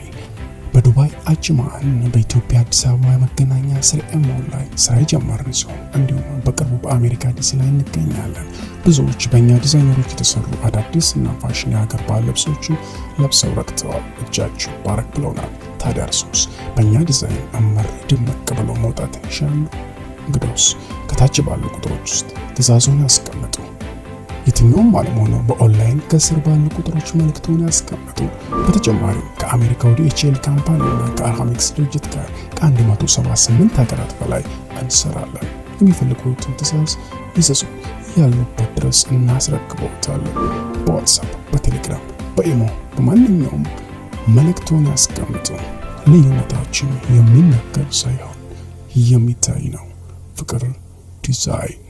በዱባይ አጅማን በኢትዮጵያ አዲስ አበባ የመገናኛ ስርኤ ሞል ላይ ስራ የጀመርን ሲሆን እንዲሁም በቅርቡ በአሜሪካ ዲሲ ላይ እንገኛለን። ብዙዎች በእኛ ዲዛይነሮች የተሰሩ አዳዲስ እና ፋሽን የሀገር ባህል ልብሶችን ለብሰው ረክተዋል። እጃችሁ ባረክ ብለውናል። ታዲያ እርሶስ በእኛ ዲዛይን አመር ድምቅ ብለው መውጣት ይሻሉ? እንግዲያውስ ከታች ባሉ ቁጥሮች ውስጥ ትዕዛዙን ያስቀምጡ። የትኛውም ዓለም ሆነው በኦንላይን ከስር ባሉ ቁጥሮች መልእክቱን ያስቀምጡ። በተጨማሪ ከአሜሪካ ወደ ኤችኤል ካምፓኒ እና ከአርሃሚክስ ድርጅት ጋር ከ178 ሀገራት በላይ እንሰራለን። የሚፈልጉትን ትዕዛዝ ይዘዙ፣ ያሉበት ድረስ እናስረክበውታለን። በዋትሳፕ፣ በቴሌግራም፣ በኢሞ በማንኛውም መልእክቱን ያስቀምጡ። ልዩነታችን የሚነገር ሳይሆን የሚታይ ነው። ፍቅር ዲዛይን።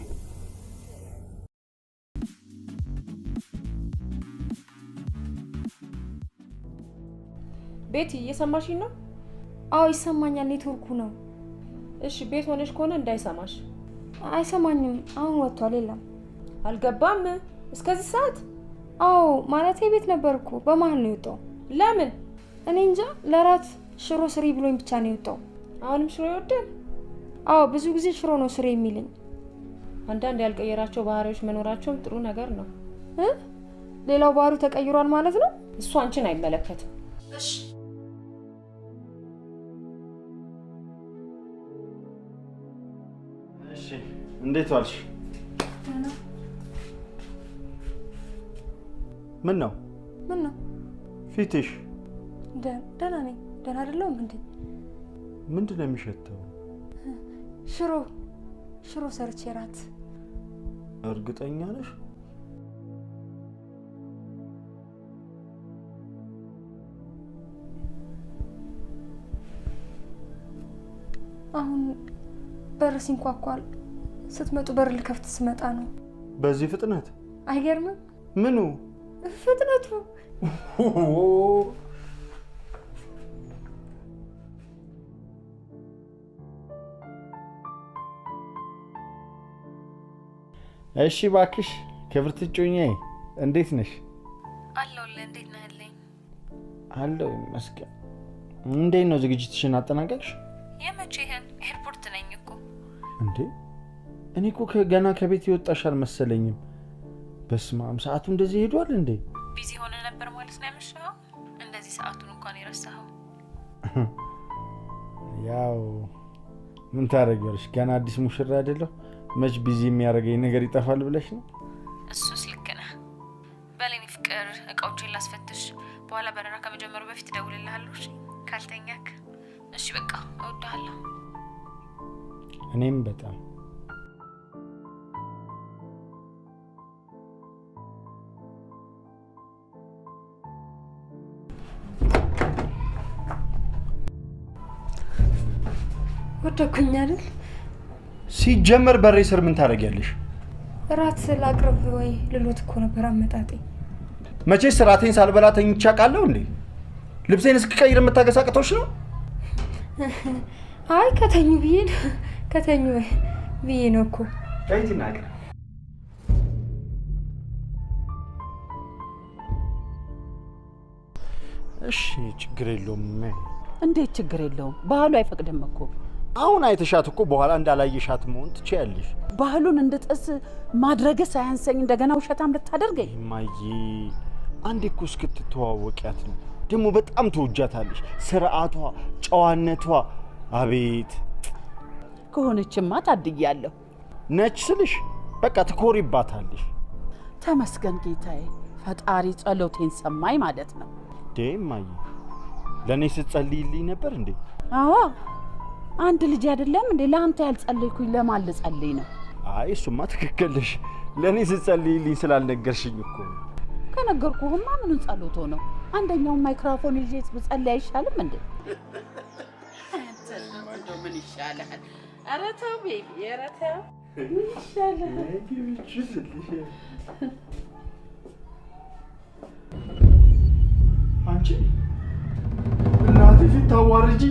ቤቲ እየሰማሽኝ ነው? አዎ ይሰማኛል፣ ኔትወርኩ ነው። እሺ ቤት ሆነሽ ከሆነ እንዳይሰማሽ። አይሰማኝም፣ አሁን ወጥቷል። የለም አልገባም እስከዚህ ሰዓት? አዎ ማለቴ ቤት ነበርኩ፣ በመሀል ነው የወጣው። ለምን? እኔ እንጃ፣ ለራት ሽሮ ስሪ ብሎኝ ብቻ ነው የወጣው። አሁንም ሽሮ ይወዳል? አዎ ብዙ ጊዜ ሽሮ ነው ስሪ የሚልኝ። አንዳንድ ያልቀየራቸው ባህሪዎች መኖራቸውም ጥሩ ነገር ነው። ሌላው ባህሪው ተቀይሯል ማለት ነው? እሱ አንቺን አይመለከትም። እሺ እሺ፣ እንዴት ዋልሽ? ምን ነው ፊትሽ? ደህና ነኝ። ደህና አይደለሁም እንዴ? ምንድን ነው የሚሸተው? ሽሮ ሰርቼ ራት። እርግጠኛ ነሽ? አሁን በር ሲንኳኳል ስትመጡ በር ልከፍት ስመጣ ነው። በዚህ ፍጥነት? አይገርምም? ምኑ ፍጥነቱ? እሺ እባክሽ ክብርት እጮኛዬ እንዴት ነሽ? አለሁልህ። እንዴት ነህልኝ? አለሁ ይመስገን። እንዴት ነው ዝግጅትሽን አጠናቀቅሽ? የመቼህን? ኤርፖርት ነኝ እኮ። እንዴ እኔ እኮ ገና ከቤት ይወጣሽ አልመሰለኝም። በስመ አብ፣ ሰዓቱ እንደዚህ ሄዷል እንዴ? ቢዚ ሆነ ነበር ማለት ነው ያመሸኸው? እንደዚህ ሰዓቱን እንኳን የረሳኸው? ያው ምን ታደርጊያለሽ፣ ገና አዲስ ሙሽራ አይደለሁ። መች ቢዚ የሚያደርገኝ ነገር ይጠፋል ብለሽ ነው? እሱስ ልክ ነህ። በሌኒ ፍቅር እቃዎችን ላስፈትሽ፣ በኋላ በረራ ከመጀመሩ በፊት እደውልልሃለሁ። ካልተኛክ እሺ በቃ እወድሃለሁ። እኔም በጣም ወደኩኝ አይደል? ሲጀመር በሬ ስር ምን ታደርጊያለሽ? ራት ላቅርብ ወይ ልሎት እኮ ነበር አመጣጤ። መቼስ ራቴን ሳልበላ ተኝቼ አውቃለሁ እንዴ? ልብሴን እስክቀይር የምታገሳቅቶሽ ነው? አይ ከተኙ ብዬ ነው እኮ። ዳይቲና አቅር እሺ፣ ችግር የለውም። እንዴት ችግር የለውም? ባህሉ አይፈቅድም እኮ። አሁን አይተሻት እኮ በኋላ እንዳላየሻት መሆን ትችያለሽ። ባህሉን እንድጥስ ማድረግ ሳያንሰኝ እንደገና ውሸታም ልታደርገኝ? እማዬ አንዴ እኮ እስክትተዋወቂያት ነው። ደግሞ በጣም ትወጃታለሽ። ስርዓቷ፣ ጨዋነቷ አቤት! ከሆነችማ ታድያለሁ። ነች ስልሽ በቃ ትኮሪባታለሽ። ተመስገን ጌታዬ፣ ፈጣሪ ጸሎቴን ሰማኝ ማለት ነው። እማዬ ለእኔ ስትጸልይልኝ ነበር እንዴ? አዎ አንድ ልጅ አይደለም እንዴ? ለአንተ ያልጸለይኩኝ ለማን ልጸልይ ነው? አይ እሱማ ትክክል ነሽ። ለእኔ ስትጸልይልኝ ስላልነገርሽኝ እኮ። ከነገርኩህማ ምኑን ጸሎቶ ነው? አንደኛውን ማይክሮፎን ይዤ ብጸልይ አይሻልም እንዴ? ምን ይሻላል? ኧረ ተው ቤቢ፣ ኧረ ተው ምን ይሻላል? አንቺ እናቴ ፊት ታዋርጂ?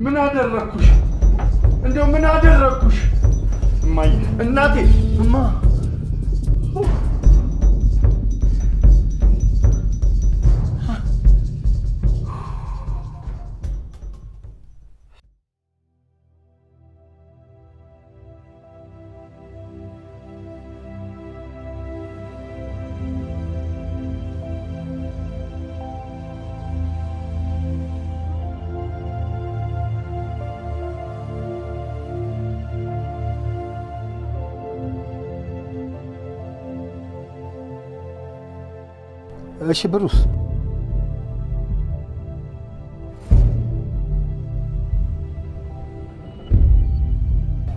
ምን አደረኩሽ? እንደው ምን አደረኩሽ? እማዬ፣ እናቴ፣ እማ እሺ ብሩስ፣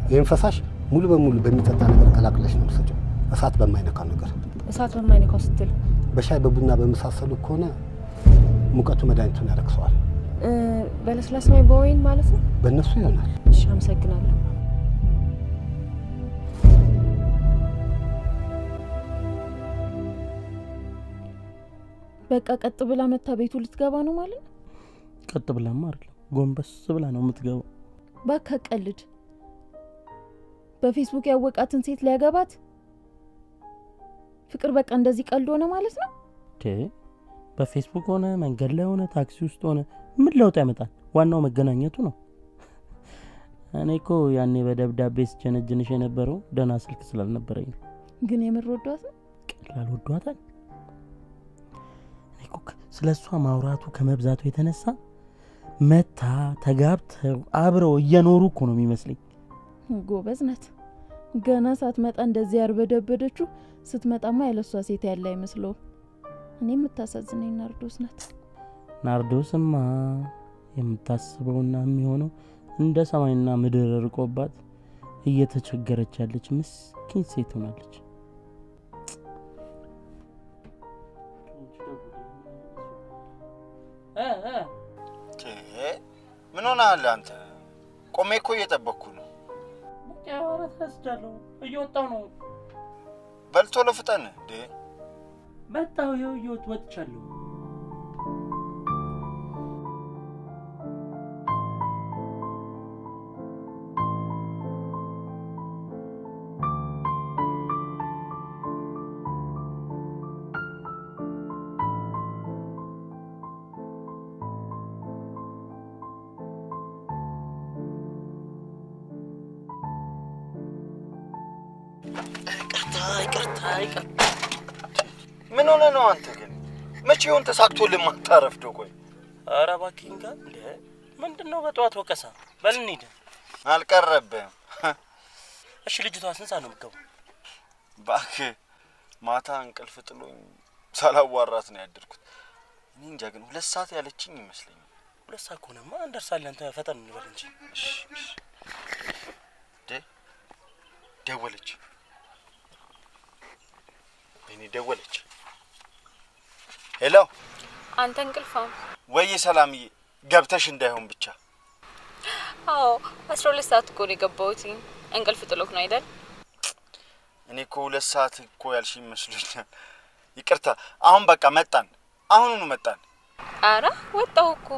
ይህን ፈሳሽ ሙሉ በሙሉ በሚጠጣ ነገር ቀላቅለሽ ነው የምትሰጪው። እሳት በማይነካው ነገር። እሳት በማይነካው ስትል? በሻይ በቡና በመሳሰሉ ከሆነ ሙቀቱ መድኃኒቱን ያረክሰዋል። በለስላሳ ወይ በወይን ማለት ነው? በእነሱ ይሆናል። እሺ፣ አመሰግናለሁ። በቃ ቀጥ ብላ መታ ቤቱ ልትገባ ነው ማለት ነው? ቀጥ ብላማ አይደለም፣ ጎንበስ ብላ ነው የምትገባው። ባካ ቀልድ። በፌስቡክ ያወቃትን ሴት ሊያገባት ፍቅር በቃ እንደዚህ ቀልድ ሆነ ማለት ነው? በፌስቡክ ሆነ መንገድ ላይ ሆነ ታክሲ ውስጥ ሆነ ምን ለውጥ ያመጣል? ዋናው መገናኘቱ ነው። እኔ እኮ ያኔ በደብዳቤ ስጀነጅንሽ የነበረው ደህና ስልክ ስላልነበረኝ ነው። ግን የምር ወዷት ነው? ቀላል ወዷታል። እኔ እኮ ስለሷ ማውራቱ ከመብዛቱ የተነሳ መታ ተጋብተው አብረው እየኖሩ እኮ ነው የሚመስለኝ። ጎበዝ ናት። ገና ሳትመጣ እንደዚህ ያርበደበደችው ስትመጣማ ያለሷ ሴት ያለ አይመስለው። እኔ የምታሳዝነኝ ናርዶስ ናት። ናርዶስማ የምታስበውና የሚሆነው እንደ ሰማይና ምድር ርቆባት እየተቸገረች ያለች ምስኪን ሴት ሆናለች። ምን ሆነሃል አንተ? ቆሜ እኮ እየጠበቅኩ ነው። ያወራ ተስጃለሁ፣ እየወጣሁ ነው። በልቶ ለፍጠን እንዴ! መጣሁ፣ ይኸው ወጥቻለሁ። ምን ሆነ ነው አንተ? ግን መቼ ይሆን ተሳክቶልህ ማታረፍደው? ቆይ ኧረ እባክህ እንካ እንዴ! ምንድነው በጠዋት ወቀሳ? በል እንሂድ። አልቀረብህም። እሺ ልጅቷ ስንት ሰዓት ነው የምትገባው? እባክህ ማታ እንቅልፍ ጥሎኝ ሳላዋራት ነው ያደርኩት። እኔ እንጃ፣ ግን 2 ሰዓት ያለችኝ ይመስለኛል። 2 ሰዓት ከሆነማ እንደርሳለን። አንተ ፈጠን እንበል እንጂ። ደወለች። እኔ ደወለች። ሄሎ፣ አንተ እንቅልፋም ወይ? ሰላምዬ፣ ገብተሽ እንዳይሆን ብቻ። አዎ 12 ሰዓት እኮ ነው የገባሁት። እንቅልፍ ጥሎክ ነው አይደል? እኔ እኮ 2 ሰዓት እኮ ያልሽኝ መስሎኛል። ይቅርታ። አሁን በቃ መጣን፣ አሁኑኑ መጣን። አረ ወጣሁ እኮ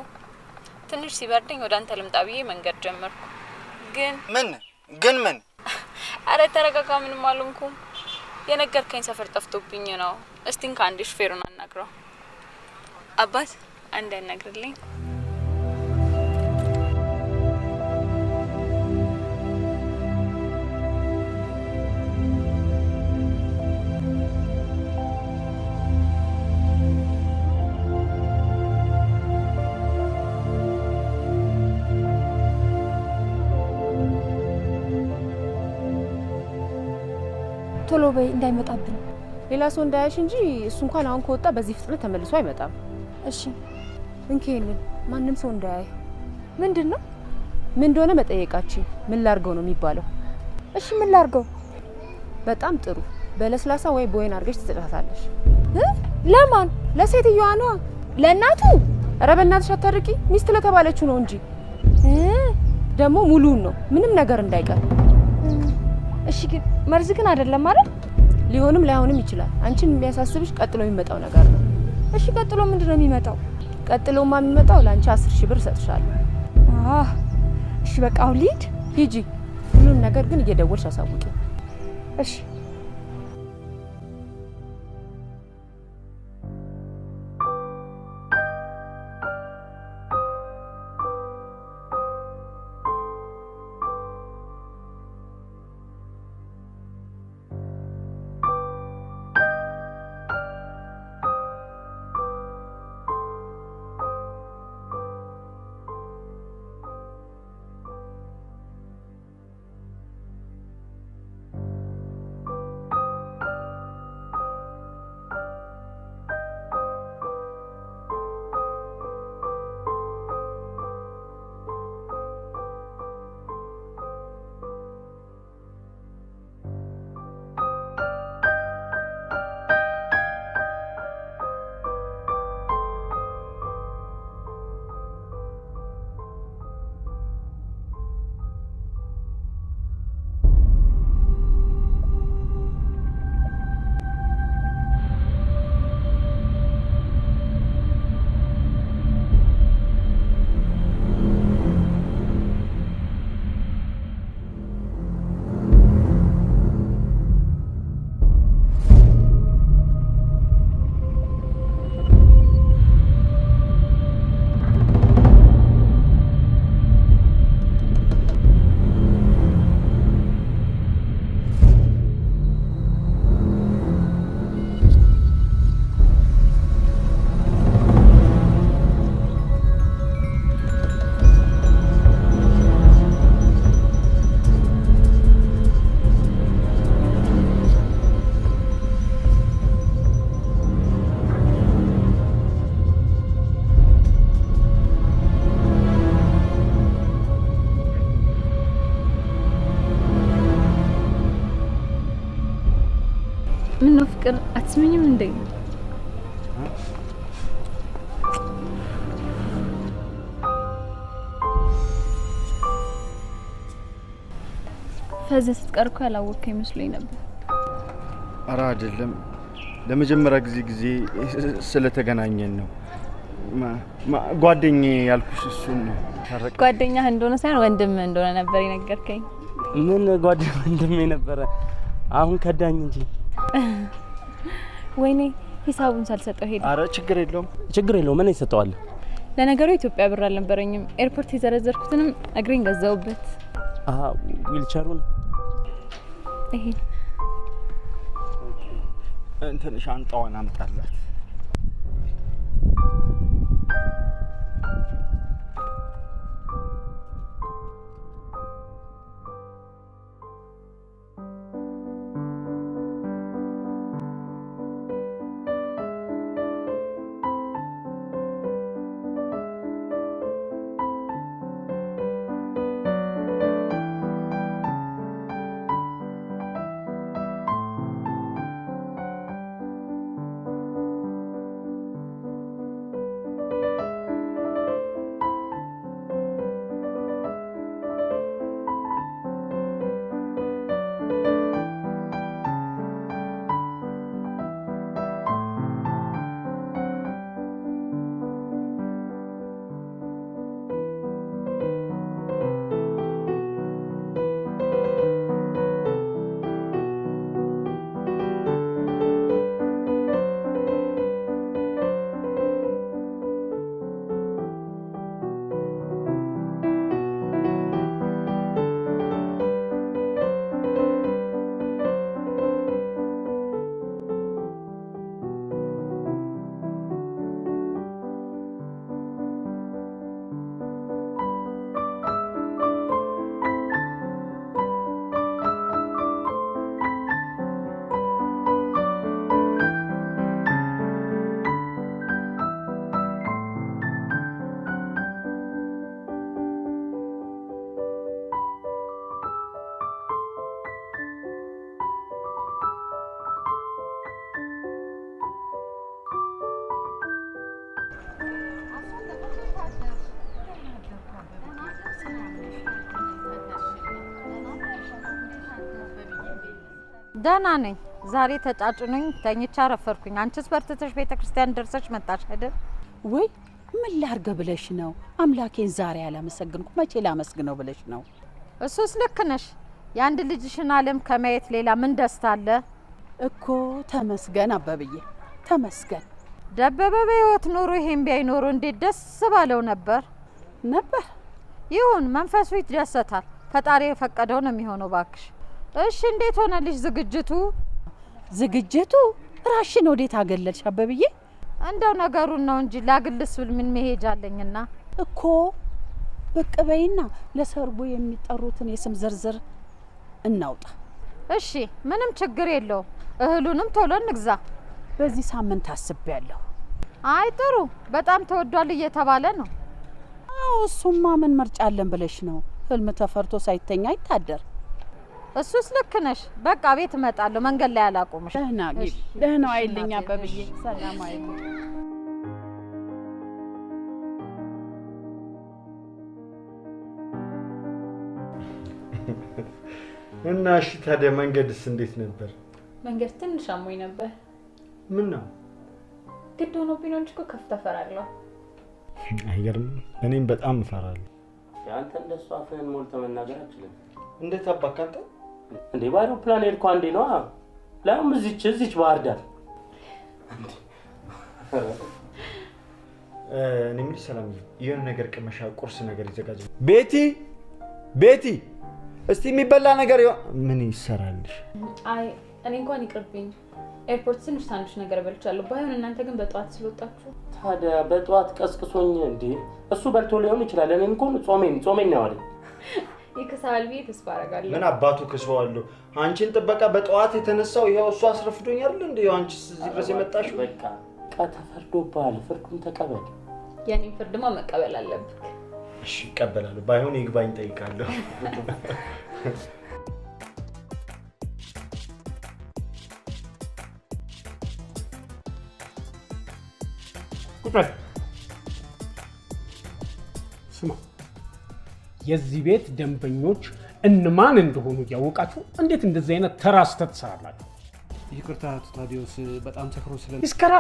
ትንሽ ሲበርደኝ ወደ አንተ ልምጣ ብዬ መንገድ ጀመርኩ። ግን ምን? አረ ተረጋጋ፣ ምንም አልሆንኩም። የነገርከኝ ሰፈር ጠፍቶብኝ ነው። እስቲ ከአንድ ሹፌሩን አናግረው። አባት አንድ ያናግርልኝ። ቶሎ በይ እንዳይመጣብን። ሌላ ሰው እንዳያሽ እንጂ እሱ እንኳን አሁን ከወጣ በዚህ ፍጥነት ተመልሶ አይመጣም። እሺ እንከይልን ማንም ሰው እንዳያይ። ምንድነው? ምን እንደሆነ መጠየቃችን ምን ላርገው ነው የሚባለው? እሺ ምን ላርገው? በጣም ጥሩ በለስላሳ ወይ በወይን አርገሽ ትሰጣታለሽ። ለማን? ለሴትዮዋ ነው። ለእናቱ? ኧረ በእናትሽ አታርቂ፣ ሚስት ለተባለችው ነው እንጂ ደግሞ ሙሉን ነው ምንም ነገር እንዳይቀር። እሺ ግን መርዝ ግን አይደለም አይደል? ሊሆንም ላይሆንም ይችላል። አንቺን የሚያሳስብሽ ቀጥሎ የሚመጣው ነገር ነው። እሺ ቀጥሎ ምንድነው የሚመጣው? ቀጥሎማ የሚመጣው ለአንቺ 10,000 ብር እሰጥሻለሁ። እሺ በቃ አሁን ልሂድ? ሂጂ። ሁሉን ነገር ግን እየደወልሽ አሳውቂ። እሺ ምን ነው ፍቅር አትስመኝም እንዴ? ፈዘህ ስትቀር እኮ ያላወቅከኝ መስሎኝ ነበር። ኧረ አይደለም፣ ለመጀመሪያ ጊዜ ስለተገናኘን ነው። ጓደኛዬ ያልኩሽ እሱን ነው። ጓደኛህ እንደሆነ ሳይሆን ወንድም እንደሆነ ነበር የነገርከኝ። ምን ጓደኛ ወንድሜ ነበረ፣ አሁን ከዳኝ እንጂ። ወይኔ ሂሳቡን ሳልሰጠው ሄደ። አረ ችግር የለውም ምን ይሰጠዋል? ለነገሩ ኢትዮጵያ ብር አልነበረኝም። ኤርፖርት የዘረዘርኩትንም እግሬን ገዛውበት። ዊልቸሩን ይሄ እንትን ሻንጣዋን አምጣላት። ደህና ነኝ። ዛሬ ተጫጭኖኝ ተኝቻ ረፈርኩኝ። አንቺስ በርትተሽ ቤተክርስቲያን ደርሰሽ መጣሽ አይደል? ወይ ምን ላርገ ብለሽ ነው? አምላኬን ዛሬ ያላመሰግንኩ መቼ ላመስግነው ብለሽ ነው? እሱስ ልክ ነሽ። የአንድ ልጅሽን ዓለም ከማየት ሌላ ምን ደስታ አለ እኮ? ተመስገን አበብዬ ተመስገን። ደበበ በህይወት ኖሮ ይሄን ቢያይ ኖሮ እንዴት ደስ ባለው ነበር። ይሁን መንፈሱ ይደሰታል። ፈጣሪ የፈቀደው ነው የሚሆነው። ባክሽ እሺ፣ እንዴት ሆነልሽ ዝግጅቱ? ዝግጅቱ ራሽን ወዴት አገለልሽ አበብዬ? እንደው ነገሩን ነው እንጂ ላግልስ ብል ምን መሄጃ አለኝና እኮ ብቅ በይና ለሰርጉ የሚጠሩትን የስም ዝርዝር እናውጣ። እሺ፣ ምንም ችግር የለውም። እህሉንም ቶሎ እንግዛ። በዚህ ሳምንት አስቤያለሁ። አይ ጥሩ፣ በጣም ተወዷል እየተባለ ነው። አዎ እሱማ ምን ምርጫ አለን ብለሽ ነው? ህልም ተፈርቶ ሳይተኛ አይታደር። እሱስ ልክ ነሽ። በቃ ቤት እመጣለሁ። መንገድ ላይ አላቆምሽ። ደህና አይልኝ አበብዬ። ሰላም አይልኝ። እና እሺ ታዲያ መንገድስ እንዴት ነበር? መንገድ ትንሽ አሞኝ ነበር። ምን ነው? ግድ ሆኖብኝ ነው እንጂ እኮ ከፍ ተፈራለሁ። አይገርም? እኔም በጣም እፈራለሁ። አንተ እንደሱ አፍህን ሞልተህ መናገር አትችልም። እንዴት አባካ አንተ እንዴ? በአውሮፕላን ሄድኩ አንዴ ነው። ለምን እዚች ባህር ዳር እኔ ምን ሰላም የሆነ ነገር ቅመሻ ቁርስ ነገር ይዘጋጅ። ቤቲ እስቲ የሚበላ ነገር ምን ይሰራልሽ? አይ እኔ እንኳን ይቅርብኝ። ኤርፖርት ትንሽ ታንሽ ነገር በልቻለሁ። ባይሆን እናንተ ግን በጧት ስለወጣችሁ። ታዲያ በጧት ቀስቅሶኝ እንዴ? እሱ በልቶ ሊሆን ይችላል። እኔ እንኳን ጾሜን ነው አይደል? ይከሳል ብዬ ተስፋ አደርጋለሁ። ምን አባቱ ክሰዋለሁ። አንቺን ጥበቃ በጠዋት የተነሳው ይሄው እሱ አስረፍዶኝ አይደል እንዴ? አንቺስ እዚህ ድረስ የመጣሽው? በቃ ተፈርዶብሃል። ፍርዱን ተቀበል። የኔን ፍርድማ መቀበል አለብህ። እሺ እቀበላለሁ። ባይሆን ይግባኝ ጠይቃለሁ። ቁጥር ስማ፣ የዚህ ቤት ደንበኞች እነማን እንደሆኑ ያወቃችሁ እንዴት እንደዚህ አይነት ተራ ስህተት ትሰራላችሁ? ይቅርታ አቶ ታዲዮስ፣ በጣም ሰክሮ ይስከራ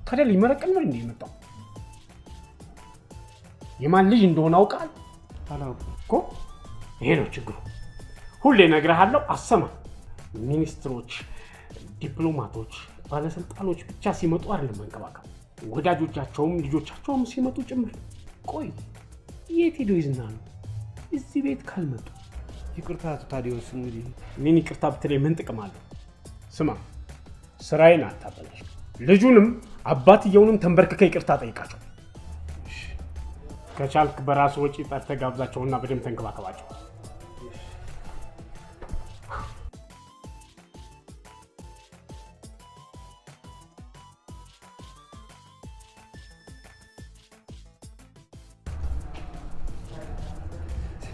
ከደል ይመረቀል ነው እንዴ የመጣው? የማን ልጅ እንደሆነ አውቃል? አላውቅም እኮ ይሄ ነው ችግሩ። ሁሌ እነግርሃለሁ፣ አሰማ። ሚኒስትሮች፣ ዲፕሎማቶች፣ ባለስልጣኖች ብቻ ሲመጡ አይደለም መንከባከብ፣ ወዳጆቻቸውም ልጆቻቸውም ሲመጡ ጭምር። ቆይ የት ሄዶ ይዝና ነው እዚህ ቤት ካልመጡ? ይቅርታ አቶ ታዲዮስ፣ እንግዲህ እኔን ይቅርታ ብትለኝ ምን ጥቅም አለው? ስማ፣ ስራዬን አታበላሽ። ልጁንም አባትየውንም ተንበርክከ ይቅርታ ጠይቃቸው። ከቻልክ በራስ ወጪ ጠርተህ ጋብዛቸውና በደንብ ተንከባከባቸው።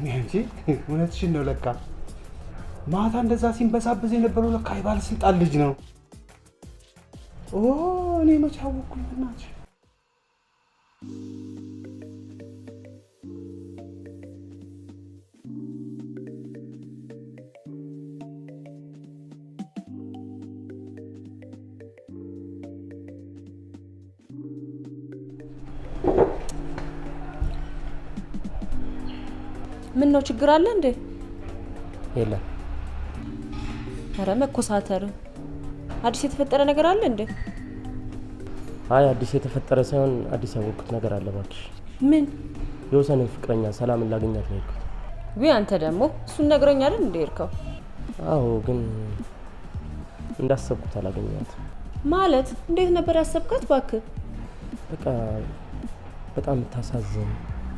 እንጂ እውነትሽን ነው። ለካ ማታ እንደዛ ሲንበሳበዝ የነበረው ለካ የባለስልጣን ልጅ ነው። እኔ መቼ አወኩኝ? እናትሽ ምን ነው ችግር አለ እንዴ? የለም። ኧረ መኮሳተር፣ አዲስ የተፈጠረ ነገር አለ እንዴ? አይ አዲስ የተፈጠረ ሳይሆን አዲስ ያወቅኩት ነገር አለ። እባክሽ። ምን? የወሰንን ፍቅረኛ ሰላምን ላገኛት ነው የሄድኩት። ወይ አንተ ደግሞ እሱን ነግረኝ አይደል እንዴ የሄድከው? አዎ፣ ግን እንዳሰብኩት አላገኛት። ማለት እንዴት ነበር ያሰብካት? እባክህ በቃ በጣም የምታሳዝን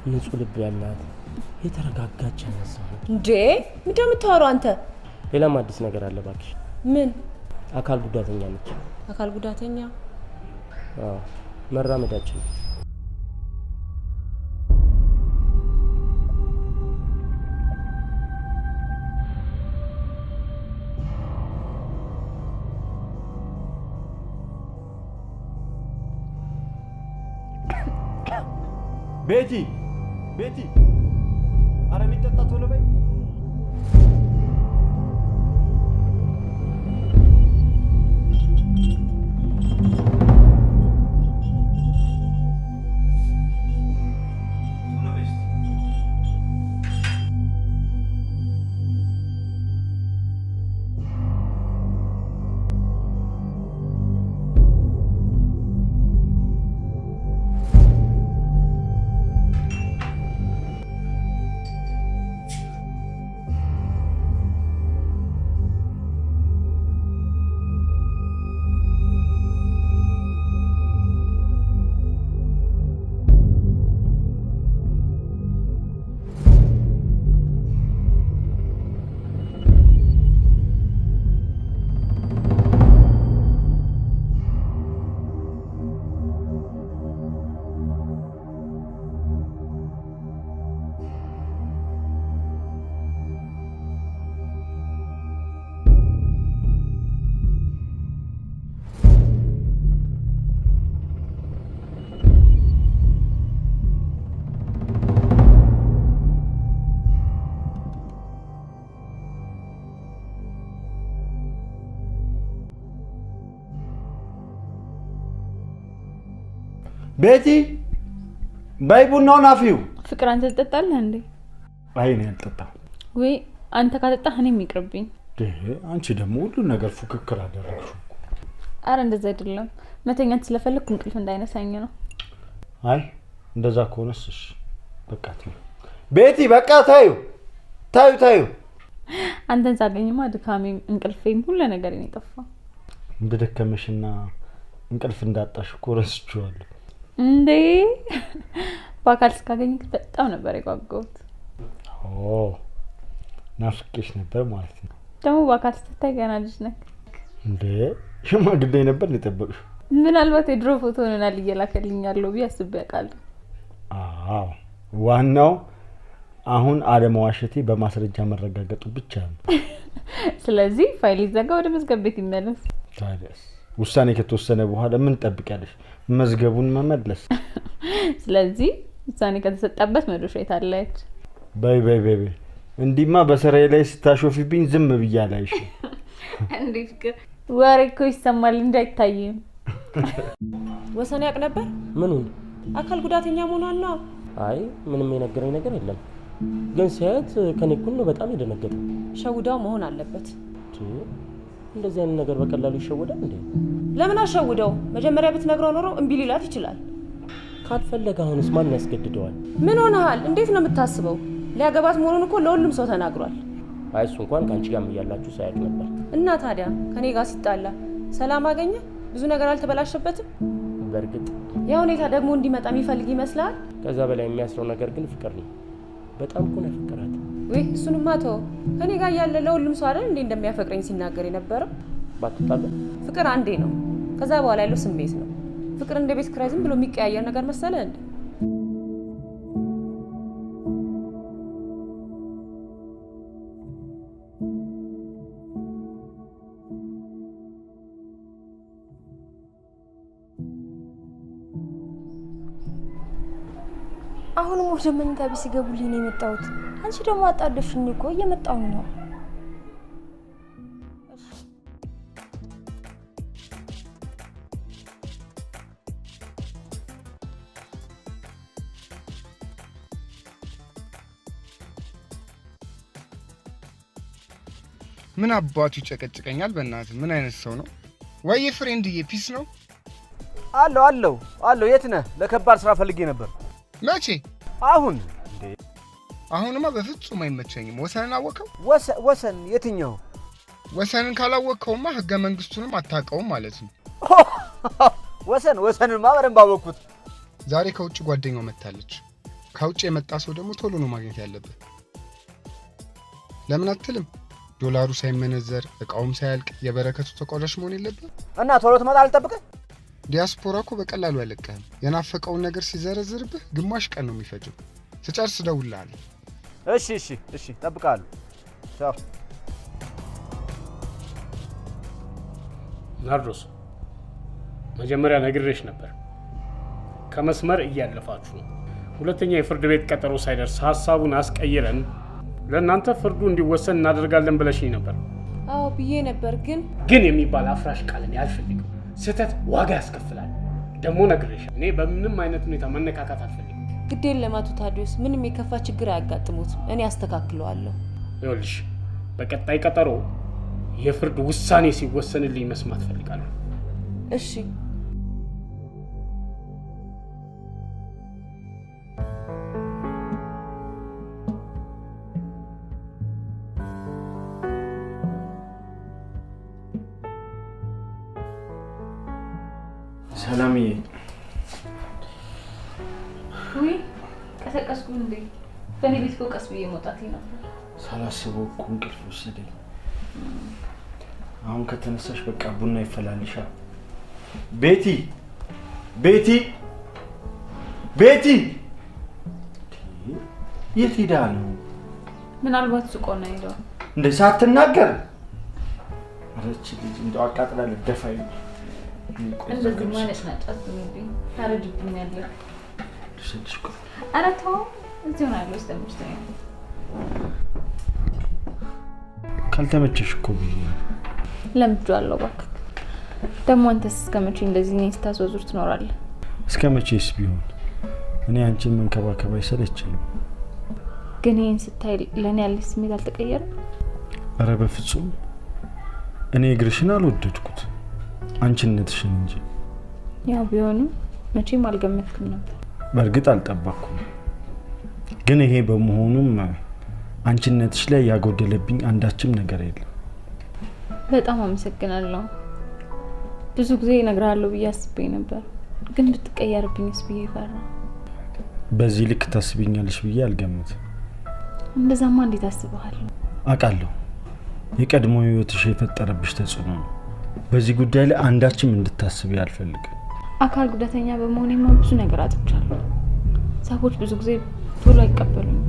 ንጹህ ልብ ያላት የተረጋጋች ነሳ እንዴ? ምንድነው የምታወራው አንተ? ሌላም አዲስ ነገር አለ እባክሽ። ምን? አካል ጉዳተኛ ነች። አካል ጉዳተኛ? አዎ፣ መራመዳችን ቤቲ አረ የሚጠጣ ቶሎ በይ። ቤቲ በይ ቡናውን አፊው። ፍቅር አንተ ትጠጣለህ እንዴ? አይ እኔ አልጠጣም። ወይ አንተ ካጠጣህ እኔም ይቅርብኝ። አንቺ ደግሞ ሁሉ ነገር ፉክክር አደረግሽው። አረ እንደዛ አይደለም፣ መተኛት ስለፈለኩ እንቅልፍ እንዳይነሳኝ ነው። አይ እንደዛ ከሆነስ እሺ በቃ ተይው ቤቲ፣ በቃ ተይው ተይው። አንተን ሳገኝማ ድካሜም እንቅልፌም ሁሉ ነገር ነው የጠፋው። እንደደከመሽና እንቅልፍ እንዳጣሽ እኮ ረስቼዋለሁ። እንዴ በአካል እስካገኝ በጣም ነበር የጓጓሁት። ናፍቄሽ ነበር ማለት ነው። ደግሞ በአካል ስትታይ ገና ልጅ ነህ እንዴ? ሽማግሌ ነበር የጠበቅሽው? ምናልባት የድሮ ፎቶ ሆነናል እየላከልኝ ያለው ብዬ አስቤ አውቃለሁ። አዎ ዋናው አሁን አለመዋሸቴ በማስረጃ መረጋገጡ ብቻ ነው። ስለዚህ ፋይል ይዘጋ፣ ወደ መዝገብ ቤት ይመለስ። ታዲያስ ውሳኔ ከተወሰነ በኋላ ምን ጠብቂያለሽ? መዝገቡን መመለስ። ስለዚህ ውሳኔ ከተሰጠበት መዶሻ የታለች? በይ እንዲማ በስራዬ ላይ ስታሾፊብኝ ዝም ብያለሽ። እንዴ ፍቅር ወሬ እኮ ይሰማል እንጂ አይታይም። ወሰን ያውቅ ነበር? ምኑን? አካል ጉዳተኛ መሆኗን ነው። አይ ምንም የነገረኝ ነገር የለም፣ ግን ሲያየት ከኔ እኩል ነው በጣም የደነገጠው። ሸውዳው መሆን አለበት። እንደዚህ አይነት ነገር በቀላሉ ይሸወዳል እንዴ? ለምን አሸውደው? መጀመሪያ ብትነግረው ኖሮ እምቢ ሊላት ይችላል። ካልፈለገ አሁንስ ማን ያስገድደዋል? ምን ሆነሃል? እንዴት ነው የምታስበው? ሊያገባት መሆኑን እኮ ለሁሉም ሰው ተናግሯል። አይ እሱ እንኳን ከአንቺ ጋር እያላችሁ ሳያውቅ ነበር። እና ታዲያ ከኔ ጋር ሲጣላ ሰላም አገኘ? ብዙ ነገር አልተበላሸበትም? በእርግጥ ያ ሁኔታ ደግሞ እንዲመጣ የሚፈልግ ይመስላል። ከዛ በላይ የሚያስረው ነገር ግን ፍቅር ነው። በጣም እኮ ነው ያፈቀራት። ወይ እሱንማ ተው። ከኔ ጋር ያለ ለሁሉም ሰው አይደል እንዴ እንደሚያፈቅረኝ ሲናገር የነበረው? ባትጣሉ ፍቅር አንዴ ነው፣ ከዛ በኋላ ያለው ስሜት ነው። ፍቅር እንደ ቤት ኪራይ ዝም ብሎ የሚቀያየር ነገር መሰለ እንዴ? አሁንም ወደ መኝታ ቤት ሲገቡልኝ ነው የመጣሁት። አንቺ ደግሞ አጣደፍሽኝ እኮ እየመጣሁ ነው። ምን አባቱ ይጨቀጭቀኛል? በእናትህ ምን አይነት ሰው ነው? ወይ ፍሬንድዬ ፒስ ነው? አለው የት ነህ? ለከባድ ስራ ፈልጌ ነበር። መቼ? አሁን እንዴ? አሁንማ በፍጹም አይመቸኝም። ወሰንን አወቀው? ወሰን የትኛው? ወሰንን ካላወቀውማ ህገ መንግስቱንም አታውቀውም ማለት ነው። ወሰንማ በደንብ አወቅኩት። ዛሬ ከውጭ ጓደኛው መጣለች። ከውጭ የመጣ ሰው ደግሞ ቶሎ ነው ማግኘት ያለበት። ለምን አትልም? ዶላሩ ሳይመነዘር እቃውም ሳያልቅ የበረከቱ ተቋዳሽ መሆን የለብን እና ቶሎ ትመጣ አልጠብቅህ። ዲያስፖራ እኮ በቀላሉ አይለቀህም። የናፈቀውን ነገር ሲዘረዝርብህ ግማሽ ቀን ነው የሚፈጀው። ስጨርስ እደውልልሃለሁ። እሺ እጠብቅሃለሁ። ቻው። ናርዶስ መጀመሪያ ነግሬሽ ነበር፣ ከመስመር እያለፋችሁ ነው። ሁለተኛ የፍርድ ቤት ቀጠሮ ሳይደርስ ሀሳቡን አስቀይረን ለእናንተ ፍርዱ እንዲወሰን እናደርጋለን ብለሽኝ ነበር። አዎ ብዬ ነበር፣ ግን የሚባል አፍራሽ ቃልን አልፈልግም። ስህተት ዋጋ ያስከፍላል። ደግሞ ነግሬሽ እኔ በምንም አይነት ሁኔታ መነካካት አልፈልግም። ግዴን ለማቱ ታዲዮስ ምንም የከፋ ችግር አያጋጥሙትም። እኔ አስተካክለዋለሁ። ይኸውልሽ በቀጣይ ቀጠሮ የፍርድ ውሳኔ ሲወሰንልኝ መስማት ፈልጋለሁ። እሺ። ሰላምዬ። ወይ ቀሰቀስኩ እንዴ? በእኔ ቤት እኮ ቀስ ብዬ መውጣቴ ነበር። ሳላስበው እኮ እንቅልፍ ወሰደኝ። አሁን ከተነሳሽ በቃ ቡና ይፈላልሻል። ቤቲ የት ሄዳ ነው? ምናልባት ሱቆ ነው ሄደው እንደ ሳትናገር አረች ልጅ እንደው አቃጥላ ልደፋኝ። እንደዚህ ማለት ናጫት ነው ታረጅብኛል። ልሰድሽ እኮ ኧረ ተው እዚሁ ነው ያለው። እስከምትስተኛ ካልተመቸሽ እኮ ብዬ ለምጄዋለሁ። እባክህ ደግሞ አንተስ እስከመቼ እንደዚህ እኔን ስታስወዙር ትኖራለህ? እስከ መቼስ ቢሆን እኔ አንቺን መንከባከብ አይሰለችኝም። ግን ይህን ስታይ ለእኔ ያለሽ ስሜት አልተቀየረም? ኧረ በፍጹም። እኔ እግርሽን አልወደድኩት አንቺነትሽን እንጂ። ያው ቢሆንም መቼም አልገመትኩም ነበር። በእርግጥ አልጠበቅኩም። ግን ይሄ በመሆኑም አንቺነትሽ ላይ ያጎደለብኝ አንዳችም ነገር የለም። በጣም አመሰግናለሁ። ብዙ ጊዜ እነግርሃለሁ ብዬ አስቤ ነበር፣ ግን ብትቀየርብኝስ ብዬ ፈራ። በዚህ ልክ ታስቢኛለሽ ብዬ አልገምትም። እንደዛማ እንዴት አስበሃለሁ? አውቃለሁ የቀድሞ ህይወትሽ የፈጠረብሽ ተጽዕኖ ነው። በዚህ ጉዳይ ላይ አንዳችም እንድታስቢ አልፈልግም። አካል ጉዳተኛ በመሆኔማ ብዙ ነገር አጥቻለሁ። ሰዎች ብዙ ጊዜ ቶሎ አይቀበሉኝም።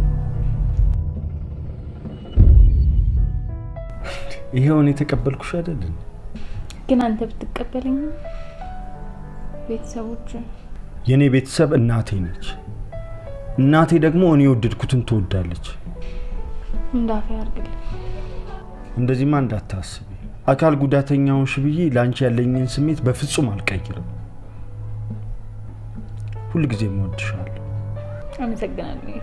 ይሄውን የተቀበልኩሽ አይደል? ግን አንተ ብትቀበለኝ ቤተሰቦች የኔ ቤተሰብ እናቴ ነች። እናቴ ደግሞ እኔ የወደድኩትን ትወዳለች። እንዳፈ ያርግልኝ። እንደዚህማ እንዳታስቢ። አካል ጉዳተኛውን ሽብዬ ላንቺ ያለኝን ስሜት በፍጹም አልቀይርም። ሁሉ ጊዜ እወድሻለሁ። አመሰግናለሁ።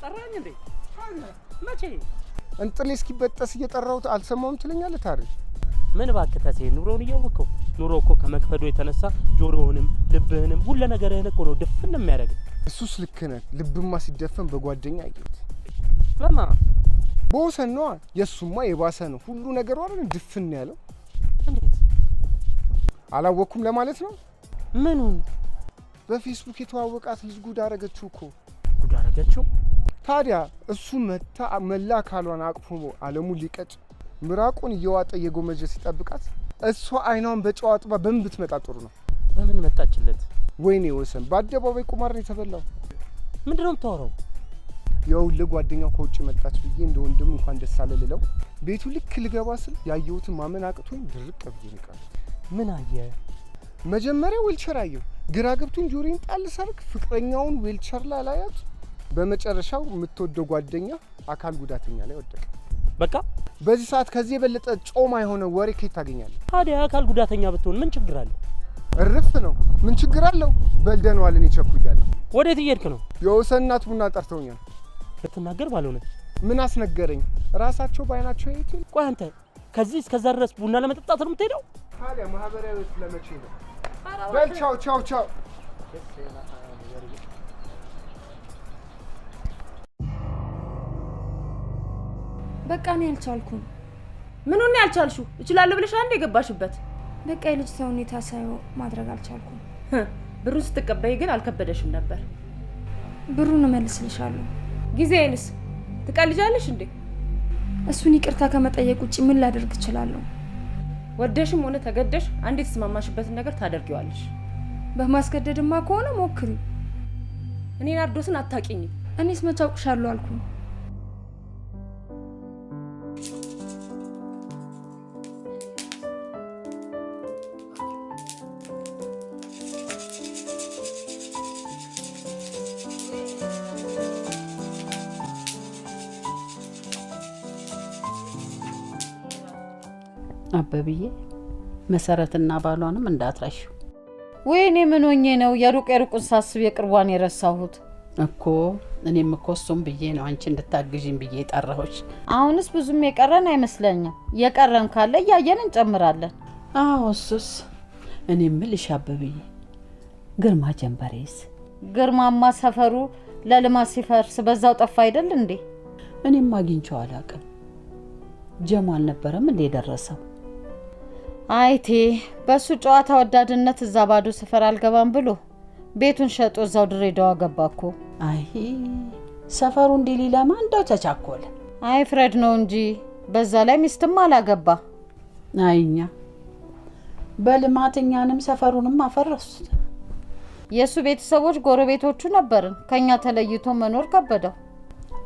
ጠራኝ እንዴ? መቼ? እንጥሌ እስኪበጠስ እየጠራሁት አልሰማውም ትለኛለህ ታሪክ። ምን እባክህ ተሴ፣ ኑሮውን እያወቀው። ኑሮ እኮ ከመክፈዱ የተነሳ ጆሮህንም ልብህንም ሁሉ ነገርህን እኮ ነው ድፍን የሚያደርግ። እሱስ ልክ ነህ። ልብማ ሲደፈን በጓደኛ አየሁት። ለማ በወሰን ነዋ። የእሱማ የባሰ ነው። ሁሉ ነገሩ አይደል ድፍን ያለው። እንዴት አላወኩም ለማለት ነው? ምኑን? በፌስቡክ የተዋወቃት ልጅ ጉድ አረገችው እኮ። ጉድ አረገችው? ታዲያ እሱ መታ መላ አካሏን አቅፎ አለሙን ሊቀጭ ምራቁን እየዋጠ እየጎመጀ ሲጠብቃት እሷ አይኗን በጨው አጥባ በምን ብትመጣ ጥሩ ነው? በምን መጣችለት? ወይኔ ወሰን፣ በአደባባይ ቁማር ነው የተበላው። ምንድነው የምታወራው? ይኸውልህ ጓደኛው ከውጭ መጣች ብዬ እንደ ወንድም እንኳን ደስ አለ ልለው ቤቱ ልክ ልገባ ስል ያየሁትን ማመን አቅቶኝ ድርቅ ብዬ ንቃል። ምን አየ? መጀመሪያ ዌልቸር አየሁ። ግራ ገብቶኝ ጆሮዬን ጣል ሳርክ ፍቅረኛውን ዌልቸር ላይ አላያት። በመጨረሻው የምትወደው ጓደኛ አካል ጉዳተኛ ላይ ወደቀ። በቃ በዚህ ሰዓት ከዚህ የበለጠ ጮማ የሆነ ወሬ ከየት ታገኛለህ? ታዲያ አካል ጉዳተኛ ብትሆን ምን ችግር አለው? እርፍ ነው። ምን ችግር አለው? በልደነዋል። እኔ ቸኩያለሁ። ወዴት እየሄድክ ነው? የወሰን እናት ቡና ጠርተውኛል። ልትናገር ባልሆነ ምን አስነገረኝ? ራሳቸው ባይናቸው ያዩት። ቆይ አንተ ከዚህ እስከዛ ድረስ ቡና ለመጠጣት ነው የምትሄደው? ታዲያ ማህበራዊ ለመቼ ነው? በል ቻው ቻው ቻው። በቃ እኔ አልቻልኩም። ምኑን ነው ያልቻልሽው? እችላለሁ ብለሽ አንዴ የገባሽበት። በቃ የልጅ ሰው ሁኔታ ሳይሆን ማድረግ አልቻልኩም። ብሩን ስትቀበይ ግን አልከበደሽም ነበር? ብሩን እመልስልሻለሁ። ጊዜዬንስ ትቀልጃለሽ እንዴ? እሱን ይቅርታ ከመጠየቅ ውጪ ምን ላደርግ እችላለሁ? ወደሽም ሆነ ተገደሽ አንዴ የተስማማሽበትን ነገር ታደርጊዋለሽ። በማስገደድማ ከሆነ ሞክሪ። እኔ ናርዶስን አታውቂኝም። እኔስ መቼ አውቅሻለሁ አልኩኝ? አበብዬ መሰረትና ባሏንም እንዳትረሺው። ወይኔ ምን ሆኜ ነው የሩቁን ሳስብ የቅርቧን የረሳሁት እኮ። እኔም እኮ እሱም ብዬ ነው አንቺ እንድታግዥኝ ብዬ ጠራሁሽ። አሁንስ ብዙም የቀረን አይመስለኝም። የቀረን ካለ እያየን እንጨምራለን። አዎ እሱስ። እኔ የምልሽ አበብዬ፣ ግርማ ጀንበሬስ? ግርማማ ሰፈሩ ለልማት ሲፈርስ በዛው ጠፋ አይደል እንዴ? እኔም አግኝቼው አላውቅም። ጀሞ አልነበረም እንዴ ደረሰው? አይቴ በሱ ጨዋታ ወዳድነት እዛ ባዶ ሰፈር አልገባም ብሎ ቤቱን ሸጦ እዛው ድሬዳዋ ገባ እኮ። አይ ሰፈሩ እንዲህ ሊለማ እንደው ተቻኮለ። አይ ፍሬድ ነው እንጂ በዛ ላይ ሚስትም አላገባ። አይኛ በልማትኛንም ሰፈሩንም አፈረሱት። የሱ ቤተሰቦች ጎረቤቶቹ ነበርን። ከኛ ተለይቶ መኖር ከበደው።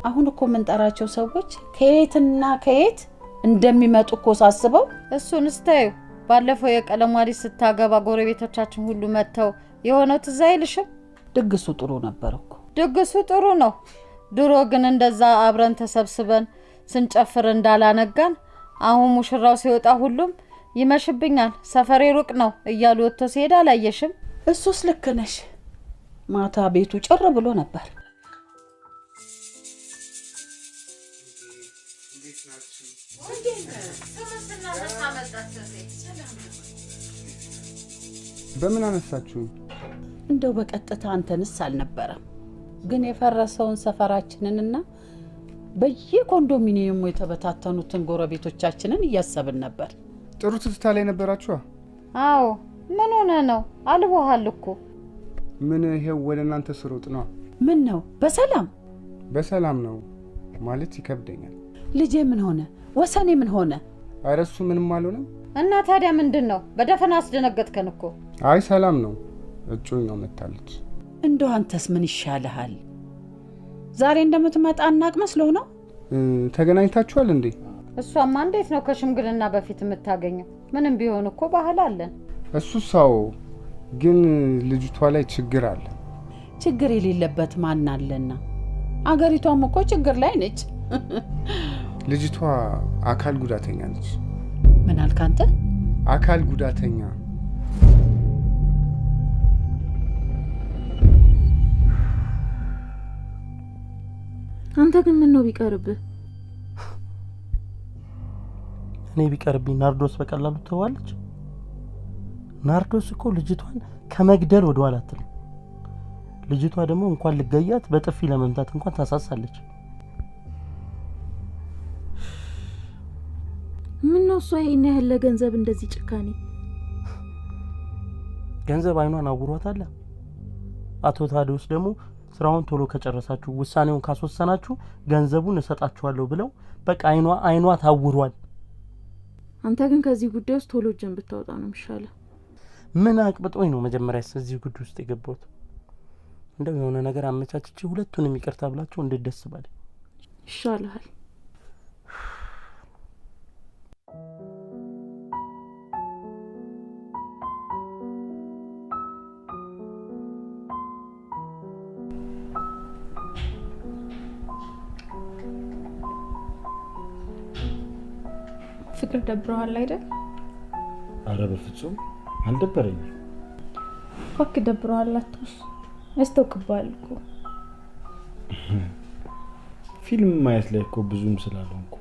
አሁን እኮ የምንጠራቸው ሰዎች ከየትና ከየት እንደሚመጡ እኮ ሳስበው እሱን እስታዩ ባለፈው የቀለም ዋሪ ስታገባ ጎረቤቶቻችን ሁሉ መተው የሆነው ትዝ አይልሽም? ድግሱ ጥሩ ነበር እኮ። ድግሱ ጥሩ ነው። ድሮ ግን እንደዛ አብረን ተሰብስበን ስንጨፍር እንዳላነጋን አሁን ሙሽራው ሲወጣ ሁሉም ይመሽብኛል፣ ሰፈሬ ሩቅ ነው እያሉ ወጥቶ ሲሄድ አላየሽም? እሱስ ልክ ነሽ። ማታ ቤቱ ጭር ብሎ ነበር። በምን አነሳችሁ? እንደው በቀጥታ አንተንስ አልነበረም፣ ግን የፈረሰውን ሰፈራችንንና በየኮንዶሚኒየሙ የተበታተኑትን ጎረቤቶቻችንን እያሰብን ነበር። ጥሩ ትዝታ ላይ ነበራችሁ? አዎ። ምን ሆነ ነው? አልቦሃል እኮ። ምን ይሄው ወደ እናንተ ስሮጥ ነው። ምን ነው? በሰላም በሰላም ነው ማለት ይከብደኛል። ልጄ ምን ሆነ? ወሰኔ ምን ሆነ? ኧረ እሱ ምንም አልሆነም። እና ታዲያ ምንድን ነው? በደፈና አስደነገጥከን እኮ። አይ ሰላም ነው፣ እጮኛው መታለች። እንደው አንተስ ምን ይሻልሃል? ዛሬ እንደምትመጣ እናቅ መስሎ ነው። ተገናኝታችኋል እንዴ? እሷማ እንዴት ነው ከሽምግልና በፊት የምታገኘው? ምንም ቢሆን እኮ ባህል አለን። እሱ ሰው ግን ልጅቷ ላይ ችግር አለ። ችግር የሌለበት ማን አለና? አገሪቷም እኮ ችግር ላይ ነች። ልጅቷ አካል ጉዳተኛ ነች። ምን አልክ አንተ? አካል ጉዳተኛ። አንተ ግን ምን ነው ቢቀርብህ? እኔ ቢቀርብኝ ናርዶስ በቀላሉ ትተዋለች? ናርዶስ እኮ ልጅቷን ከመግደል ወደ ኋላ አትልም። ልጅቷ ደግሞ እንኳን ልገያት በጥፊ ለመምታት እንኳን ታሳሳለች። ምን ነው እሷ ይሄን ያህል ለገንዘብ እንደዚህ ጭካኔ? ገንዘብ አይኗን አውሯታል። አቶ ታዲዮስ ደግሞ ስራውን ቶሎ ከጨረሳችሁ ውሳኔውን ካስወሰናችሁ ገንዘቡን እሰጣችኋለሁ ብለው በቃ አይኗ ታውሯል። አንተ ግን ከዚህ ጉዳይ ውስጥ ቶሎ እጅን ብታወጣ ነው የሚሻለው። ምን አቅብጦኝ ነው መጀመሪያ እዚህ ጉዳይ ውስጥ የገባሁት? እንደው የሆነ ነገር አመቻችቼ ሁለቱንም ይቅርታ ብላችሁ እንዴት ደስ ባለ ይሻላል። ፍቅር ደብረዋል አይደል? አረ በፍጹም አልደበረኝም። ፈክ ደብረዋል አትውስ አስተውቅባል እኮ ፊልም ማየት ላይ እኮ ብዙም ስላልሆንኩ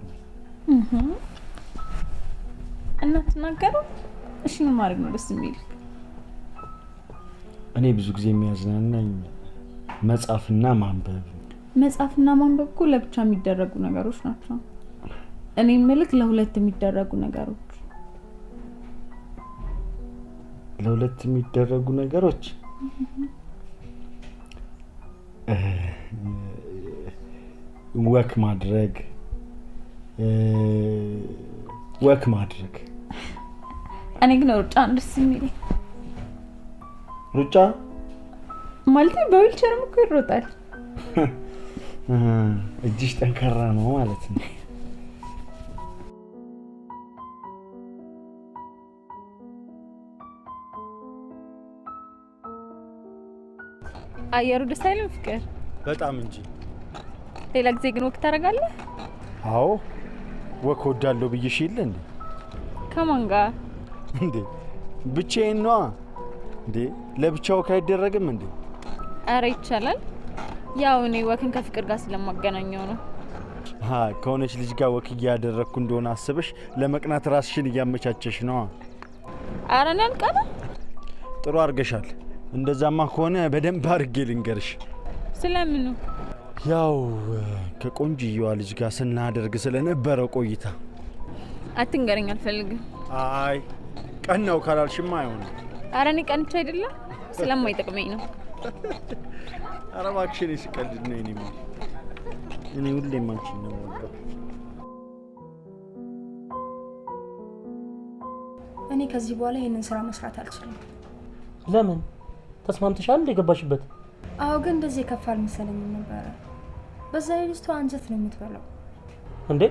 እና ተናገሩ። እሺ ምን ማድረግ ነው ደስ የሚል? እኔ ብዙ ጊዜ የሚያዝናናኝ መጻፍና ማንበብ። መጻፍና ማንበብ እኮ ለብቻ የሚደረጉ ነገሮች ናቸው። እኔ መልክ ለሁለት የሚደረጉ ነገሮች። ለሁለት የሚደረጉ ነገሮች ወክ ማድረግ እኔ ግን ሩጫ ደስ የሚለኝ። ሩጫ ማለት በዊልቸርም እኮ ይሮጣል። እጅሽ ጠንካራ ነው ማለት ነው። አየሩ ደስ አይልም ፍቅር? በጣም እንጂ። ሌላ ጊዜ ግን ወክ ታደርጋለህ? አዎ ወክ ወዳለሁ ብዬሽ የለ እንዴ? ከማን ጋር እንዴ? ብቻዬን ነዋ እንዴ? ለብቻው ካይደረግም እንዴ? አረ ይቻላል። ያው እኔ ወክን ከፍቅር ጋር ስለማገናኘው ነው። ከሆነች ልጅ ጋር ወክ እያደረግኩ እንደሆነ አስበሽ ለመቅናት ራስሽን እያመቻቸሽ ነዋ። አረ እኔ አልቀናም። ጥሩ አድርገሻል። እንደዛማ ከሆነ በደንብ አድርጌ ልንገርሽ። ስለምኑ? ያው ከቆንጅየዋ ልጅ ጋር ስናደርግ ስለነበረው ቆይታ። አትንገረኝ፣ አልፈልግም። አይ ቀናው ካላልሽማ አይሆንም። አረ እኔ ቀንቼ አይደለም ስለማይጠቅመኝ ነው። አረ እባክሽ እኔ ስቀልድ ነው። እኔ ሁሌም አንቺን ነው የምወደው። እኔ ከዚህ በኋላ ይሄንን ስራ መስራት አልችልም። ለምን? ተስማምተሻል የገባሽበት? አዎ ግን እንደዚህ የከፋ አልመሰለኝም ነበረ። በዛ ላይ ልጅቷ አንጀት ነው የምትበላው። እንዴ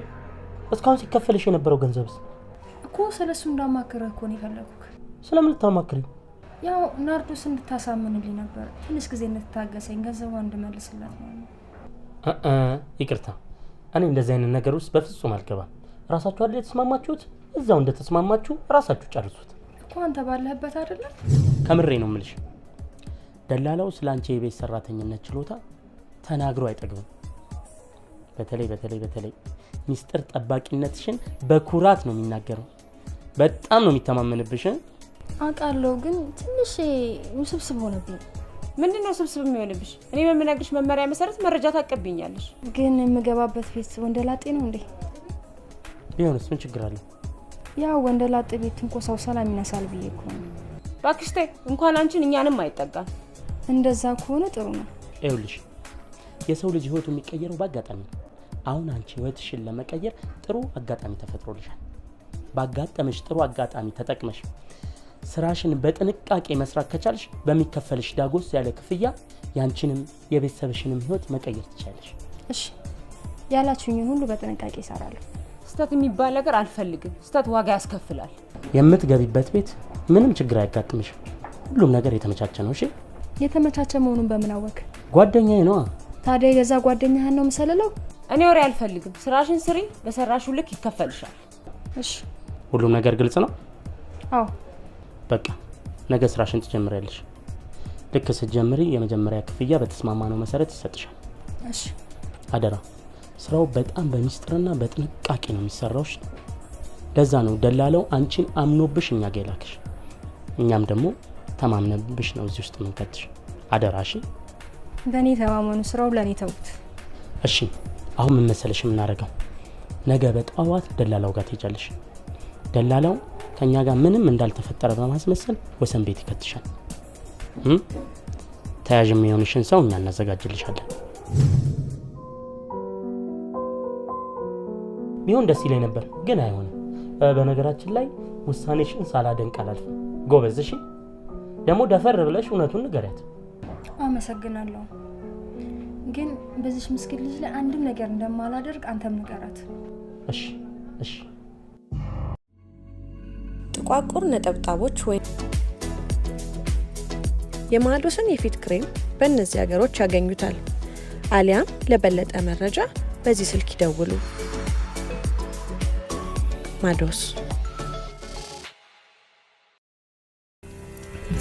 እስካሁን ሲከፈልሽ የነበረው ገንዘብስ? እኮ ስለሱ እንዳማክረህ እኮ ነው የፈለኩት። ስለምን ልታማክሪ? ያው ናርዶስ እንድታሳምንልኝ ነበር። ትንሽ ጊዜ እንድታገሰኝ ገንዘቧን እንድመልስላት ማለት ነው። ይቅርታ፣ እኔ እንደዚህ አይነት ነገር ውስጥ በፍጹም አልገባም። ራሳችሁ አይደል የተስማማችሁት? እዛው እንደተስማማችሁ ራሳችሁ ጨርሱት እኮ። አንተ ባለህበት አይደለም? ከምሬ ነው የምልሽ። ደላላው ስላንቺ የቤት ሰራተኝነት ችሎታ ተናግሮ አይጠግብም። በተለይ ሚስጥር ጠባቂነትሽን በኩራት ነው የሚናገረው። በጣም ነው የሚተማመንብሽ። አውቃለሁ፣ ግን ትንሽ ውስብስብ ሆነብኝ። ምንድነው ስብስብ የሚሆንብሽ? እኔ በምነግርሽ መመሪያ መሰረት መረጃ ታቀብኛለሽ። ግን የምገባበት ቤት ወንደላጤ ነው እንዴ? ቢሆንስ ምን ችግር አለው? ያው ወንደላጤ ቤት እንኮሳው ሰላም ይነሳል ብዬ እኮ ነው። እባክሽ ተይ፣ እንኳን አንቺን እኛንም አይጠጋም። እንደዛ ከሆነ ጥሩ ነው። ይኸውልሽ የሰው ልጅ ህይወቱ የሚቀየረው በአጋጣሚ ነው። አሁን አንቺ ህይወትሽን ለመቀየር ጥሩ አጋጣሚ ተፈጥሮልሻል። ባጋጠመሽ ጥሩ አጋጣሚ ተጠቅመሽ ስራሽን በጥንቃቄ መስራት ከቻልሽ በሚከፈልሽ ዳጎስ ያለ ክፍያ ያንቺንም የቤተሰብሽንም ህይወት መቀየር ትችላለሽ። እሺ ያላችሁኝን ሁሉ በጥንቃቄ እሰራለሁ። ስተት የሚባል ነገር አልፈልግም። ስተት ዋጋ ያስከፍላል። የምትገቢበት ቤት ምንም ችግር አያጋጥምሽም። ሁሉም ነገር የተመቻቸ ነው። እሺ የተመቻቸ መሆኑን በምን አወቅ? ጓደኛዬ ነዋ። ታዲያ የገዛ ጓደኛህን ነው መሰለለው? እኔ ወሬ አልፈልግም። ስራሽን ስሪ፣ በሰራሽው ልክ ይከፈልሻል። እሺ ሁሉም ነገር ግልጽ ነው? አዎ በቃ ነገ ስራሽን ትጀምሪያለሽ። ልክ ስትጀምሪ የመጀመሪያ ክፍያ በተስማማነው መሰረት ይሰጥሻል። እሺ አደራ፣ ስራው በጣም በሚስጥርና በጥንቃቄ ነው የሚሰራው። ለዛ ነው ደላለው አንቺን አምኖብሽ እኛ ጋር የላክሽ። እኛም ደግሞ ተማምነብሽ ነው እዚህ ውስጥ የምንከትሽ። አደራ እሺ። በእኔ ተማመኑ፣ ስራው ለእኔ ተውት። እሺ አሁን ምን መሰለሽ የምናደርገው? ነገ በጠዋት ደላላው ጋር ትሄጃለሽ። ደላላው ከኛ ጋር ምንም እንዳልተፈጠረ በማስመሰል ወሰን ቤት ይከትሻል። ተያዥ የሚሆንሽን ሰው እኛ እናዘጋጅልሻለን። ቢሆን ደስ ይለኝ ነበር፣ ግን አይሆንም። በነገራችን ላይ ውሳኔሽን ሳላደንቅ አላልፍም። ጎበዝ። እሺ ደግሞ ደፈር ብለሽ እውነቱን ንገሪያት። አመሰግናለሁ፣ ግን በዚህ ምስኪን ልጅ ላይ አንድም ነገር እንደማላደርግ አንተም ንገራት። እሺ እሺ። ጥቋቁር ነጠብጣቦች ወይ የማዶስን የፊት ክሬም በእነዚህ ሀገሮች ያገኙታል። አሊያም ለበለጠ መረጃ በዚህ ስልክ ይደውሉ። ማዶስ።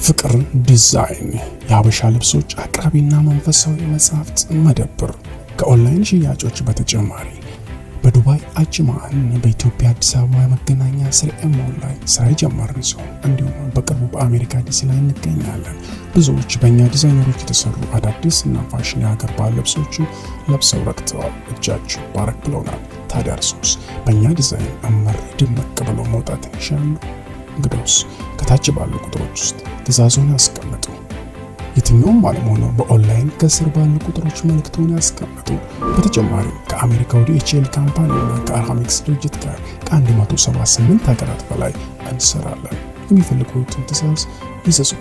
ፍቅር ዲዛይን የሀበሻ ልብሶች አቅራቢና መንፈሳዊ መጽሐፍት መደብር ከኦንላይን ሽያጮች በተጨማሪ በዱባይ አጅማን በኢትዮጵያ አዲስ አበባ መገናኛ ስርኤም ላይ ስራ የጀመርን ሲሆን እንዲሁም በቅርቡ በአሜሪካ ዲሲ ላይ እንገኛለን። ብዙዎች በእኛ ዲዛይነሮች የተሰሩ አዳዲስ እና ፋሽን የሀገር ባህል ልብሶችን ለብሰው ረክተዋል። እጃችሁ ባረክ ብለውናል። ታዲያ እርሶስ በእኛ ዲዛይን እመር ድምቅ ብለው መውጣት ይሻሉ? እንግዲያውስ ከታች ባሉ ቁጥሮች ውስጥ ትዕዛዞን ያስቀምጡ። የትኛውም ዓለም ሆነው በኦንላይን ከስር ባሉ ቁጥሮች መልእክቶን ያስቀምጡ። በተጨማሪ ከአሜሪካ ወደ ኤችኤል ካምፓኒና ከአርሃሚክስ ድርጅት ጋር ከ178 ሀገራት በላይ እንሰራለን። የሚፈልጉትን ትዕዛዝ ይዘዙ፣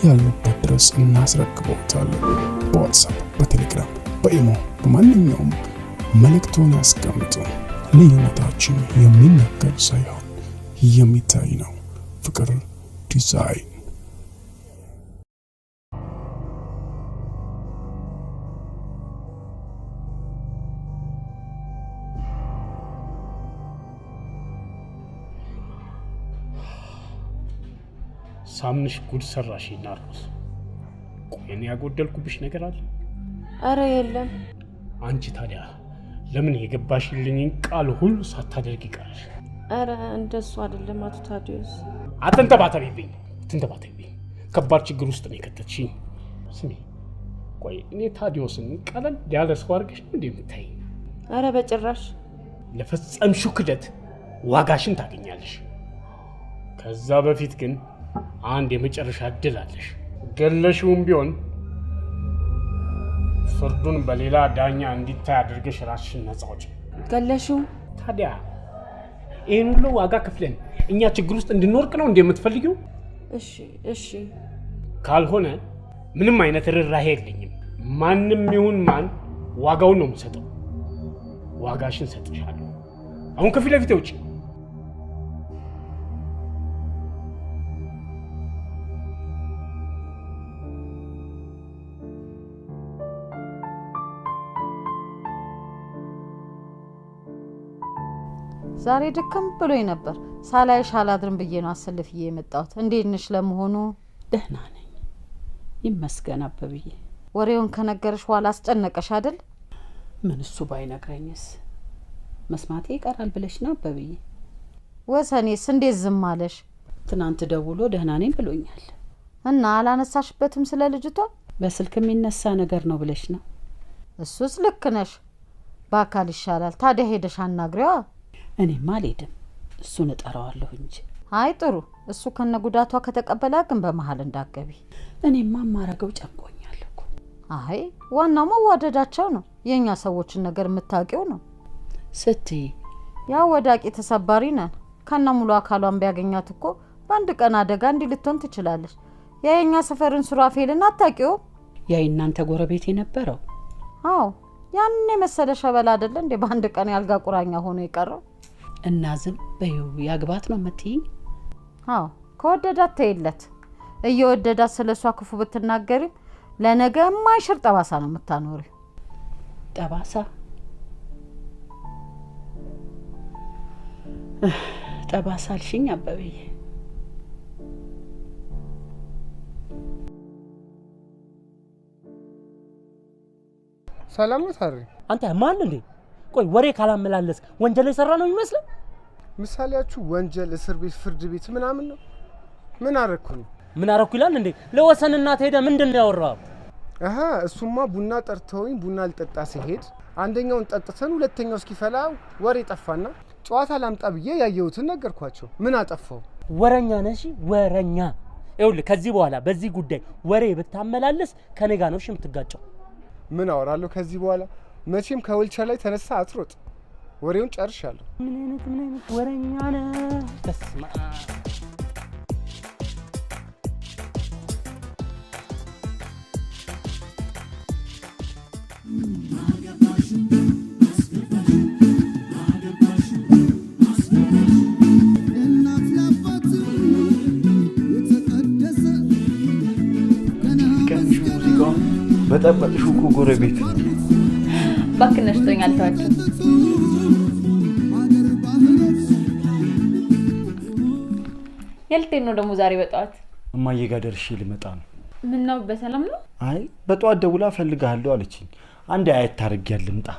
ያሉበት ድረስ እናስረክቦታለን። በዋትሳፕ፣ በቴሌግራም፣ በኢሞ በማንኛውም መልእክቶን ያስቀምጡ። ልዩነታችን የሚነገር ሳይሆን የሚታይ ነው። ፍቅር ዲዛይን። ሳምንሽ ጉድ ሰራሽ ናርዶስ። ቆይ እኔ ያጎደልኩብሽ ነገር አለ? አረ የለም። አንቺ ታዲያ ለምን የገባሽልኝን ቃል ሁሉ ሳታደርጊ ቀረሽ? አረ እንደሱ አይደለም አቶ ታዲዮስ። አትንተባተቢብኝ። ከባድ ችግር ውስጥ ነው የከተትሽኝ። ስሚ፣ ቆይ እኔ ታዲዮስን ቀለል ያለ ሰው አድርገሽ ነው እንደምታይ? አረ በጭራሽ። ለፈጸምሽው ክደት ዋጋሽን ታገኛለሽ። ከዛ በፊት ግን አንድ የመጨረሻ እድል አለሽ። ገለሽውም ቢሆን ፍርዱን በሌላ ዳኛ እንዲታይ አድርገሽ ራስሽን ነፃ አውጪ። ገለሽው? ታዲያ ይህን ሁሉ ዋጋ ከፍለን እኛ ችግር ውስጥ እንድንወርቅ ነው እንደምትፈልጊው? እሺ። ካልሆነ ምንም አይነት ርህራሄ የለኝም። ማንም ይሁን ማን ዋጋውን ነው የምሰጠው። ዋጋሽን ሰጥሻለሁ። አሁን ከፊት ለፊቴ ውጪ። ዛሬ ድክም ብሎኝ ነበር። ሳላይሽ አላድርም ብዬ ነው አሰልፍዬ የመጣሁት። እንዴት ነሽ ለመሆኑ? ደህና ነኝ ይመስገን አበብዬ። ወሬውን ከነገርሽ በኋላ አስጨነቀሽ አይደል? ምን እሱ ባይነግረኝስ መስማቴ ይቀራል ብለሽ ነው አበብዬ? ወሰኔስ እንዴት ዝም አለሽ? ትናንት ደውሎ ደህና ነኝ ብሎኛል። እና አላነሳሽበትም ስለ ልጅቷ? በስልክ የሚነሳ ነገር ነው ብለሽ ነው? እሱስ ልክ ነሽ። በአካል ይሻላል። ታዲያ ሄደሽ አናግሪዋ። እኔማ አልሄድም፣ እሱን እጠራዋለሁ እንጂ። አይ ጥሩ። እሱ ከነ ጉዳቷ ከተቀበላ ግን በመሀል እንዳገቢ። እኔማ ማረገው ጨንቆኛል እኮ። አይ ዋናው መዋደዳቸው ነው። የኛ ሰዎችን ነገር የምታውቂው ነው ስትይ። ያው ወዳቂ ተሰባሪ ነን። ከነ ሙሉ አካሏን ቢያገኛት እኮ በአንድ ቀን አደጋ እንዲህ ልትሆን ትችላለች። ያ የኛ ሰፈርን ሱራፌልን አታውቂው? ያ እናንተ ጎረቤት የነበረው? አዎ ያን የመሰለ ሸበላ አይደለ እንዴ በአንድ ቀን ያልጋ ቁራኛ ሆኖ የቀረው? እና ዝም በይው ያግባት ነው የምትይኝ? አዎ ከወደዳት ተይለት። እየወደዳት ስለሷ ክፉ ብትናገሪ ለነገ የማይሽር ጠባሳ ነው የምታኖሪ። ጠባሳ? ጠባሳ አልሽኝ አበብዬ? ሰላም ነው ታሪ? አንተ ማን እንዴ? ቆይ ወሬ ካላመላለስ ወንጀል የሰራ ነው የሚመስለው? ምሳሌያችሁ ወንጀል፣ እስር ቤት፣ ፍርድ ቤት ምናምን ነው። ምን አረኩ ነው? ምን አረኩ ይላል እንዴ? ለወሰንና ሄደ ምንድነው ያወራው? አሃ እሱማ ቡና ጠርተውኝ ቡና ልጠጣ ሲሄድ አንደኛውን ጠጥተን ሁለተኛው እስኪፈላ ወሬ ጠፋና ጨዋታ ላምጣ ብዬ ያየሁትን ነገርኳቸው። ምን አጠፋው? ወረኛ ነሽ ወረኛ። ይኸውልህ ከዚህ በኋላ በዚህ ጉዳይ ወሬ ብታመላለስ ከኔ ጋር ነው እሺ የምትጋጨው። ምን አወራለሁ ከዚህ በኋላ? መቼም ከወልቸር ላይ ተነሳ አትሮጥ። ወሬውን ጨርሻለሁ። ምን አይነት ወረኛ ነህ? በስመ አብ። በጠበጥሹ እኮ ጎረቤት እባክህ ነሽቶኛል፣ ተዋቸው። የልቴን ነው ደግሞ ዛሬ በጠዋት? እማዬ ጋር ደርሼ ልመጣ ነው። ምን ነው በሰላም ነው? አይ በጠዋት ደውላ እፈልግሃለሁ አለችኝ። አንዴ አየት ታርጊያለሁ ልምጣ።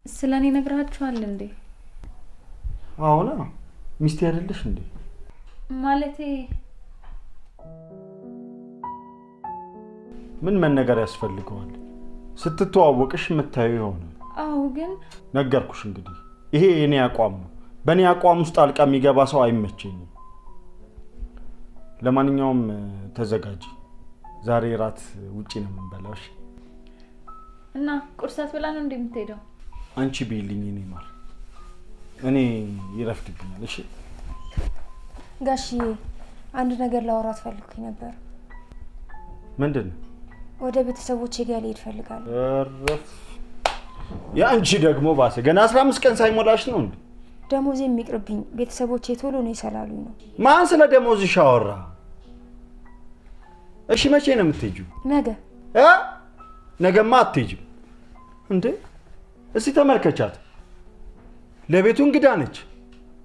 ስለኔ ነግራችኋል እንዴ? አዎና ሚስቴ አይደለሽ እንዴ? ማለቴ ምን መነገር ያስፈልገዋል? ስትተዋወቅሽ የምታየው ይሆናል። አዎ ግን ነገርኩሽ። እንግዲህ ይሄ የኔ አቋም ነው። በእኔ አቋም ውስጥ አልቃ የሚገባ ሰው አይመቸኝም። ለማንኛውም ተዘጋጂ። ዛሬ ራት ውጪ ነው የምንበላው። እና ቁርስ አትበላ ነው እንደምትሄደው? አንቺ ቢልኝ እኔ ማር እኔ ይረፍድብኛል። እሺ ጋሽዬ አንድ ነገር ላወራት ፈልኩኝ ነበር። ምንድነው? ወደ ቤተሰቦቼ ጋር ልሄድ ፈልጋለሁ። እረፍ። ያንቺ ደግሞ ባሰ። ገና 15 ቀን ሳይሞላሽ ነው እንዴ? ደሞዜ የሚቅርብኝ ቤተሰቦቼ ቶሎ ነው ይሰላሉኝ ነው። ማን ስለ ደሞዝሽ አወራ? እሺ መቼ ነው የምትሄጂው? ነገ። ነገማ አትሄጂም እንዴ? እስቲ ተመልከቻት። ለቤቱ እንግዳ ነች።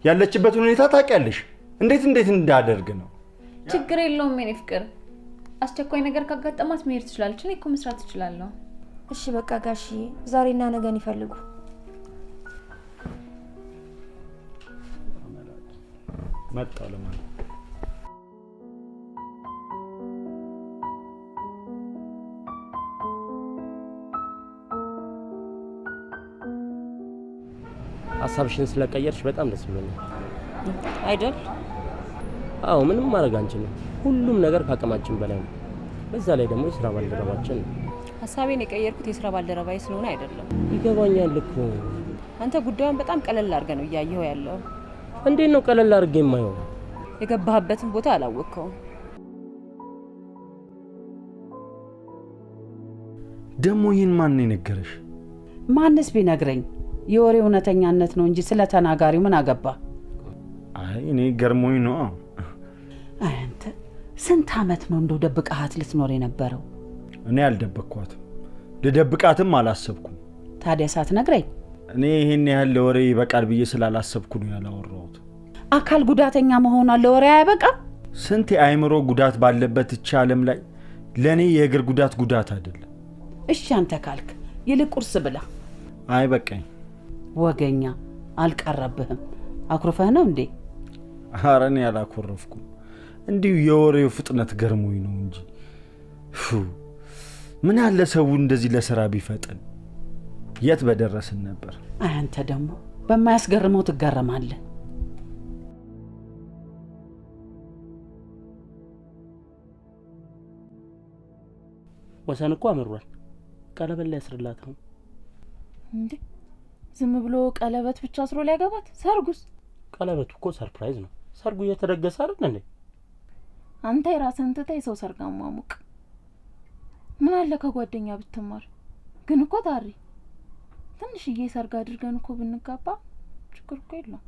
ያለችበትን ሁኔታ ታውቂያለሽ። እንዴት እንዳደርግ ነው? ችግር የለውም የኔ ፍቅር። አስቸኳይ ነገር ካጋጠማት መሄድ ትችላለች። እኔ እኮ መስራት እችላለሁ። እሺ በቃ ጋሽዬ ዛሬና ነገን ይፈልጉ። መጣሁ ለማለት ሀሳብሽን ስለቀየርሽ በጣም ደስ ብሎኛል። አይደል? አዎ ምንም ማድረግ አንችልም። ሁሉም ነገር ከአቅማችን በላይ ነው። በዛ ላይ ደግሞ የስራ ባልደረባችን ነው። ሀሳቤን የቀየርኩት የስራ ባልደረባዬ ስለሆነ አይደለም። ይገባኛል እኮ። አንተ ጉዳዩን በጣም ቀለል አድርገህ ነው እያየኸው ያለው። እንዴት ነው ቀለል አድርጌ የማየው? የገባህበትን ቦታ አላወቅከውም። ደግሞ ይህን ማን ነው የነገረሽ? ማንስ ቢነግረኝ? የወሬ እውነተኛነት ነው እንጂ ስለ ተናጋሪው ምን አገባ? አይ እኔ ገርሞኝ ነው። አንተ ስንት አመት ነው እንደው ደብቃት ልትኖር የነበረው? እኔ አልደበቅኳትም፣ ልደብቃትም አላሰብኩም። ታዲያ ሳትነግረኝ? እኔ ይሄን ያህል ለወሬ ይበቃል ብዬ ስላላሰብኩ ነው ያላወራሁት። አካል ጉዳተኛ መሆኗ ለወሬ አይበቃም? ስንት የአእምሮ ጉዳት ባለበት እቺ ዓለም ላይ ለኔ የእግር ጉዳት አይደለም። እሺ አንተ ካልክ ይልቅ ቁርስ ብላ። አይ በቃኝ። ወገኛ አልቀረብህም። አኩርፈህ ነው እንዴ? ኧረ እኔ አላኮረፍኩም። እንዲሁ የወሬው ፍጥነት ገርሞኝ ነው እንጂ ምን አለ ሰው እንደዚህ ለስራ ቢፈጥን የት በደረስን ነበር። አንተ ደግሞ በማያስገርመው ትገረማለህ። ወሰን እኮ አምሯል። ቀለበት ላይ ያስርላት ነው እንዴ? ዝም ብሎ ቀለበት ብቻ አስሮ ሊያገባት? ሰርጉስ? ቀለበቱ እኮ ሰርፕራይዝ ነው። ሰርጉ እየተደገሰ አይደል እንዴ? አንተ የራስህን ትተህ የሰው ሰርግ አሟሙቅ። ምን አለ ከጓደኛ ብትማር? ግን እኮ ታሪ ትንሽዬ ሰርግ አድርገን እኮ ብንጋባ ችግር እኮ የለውም።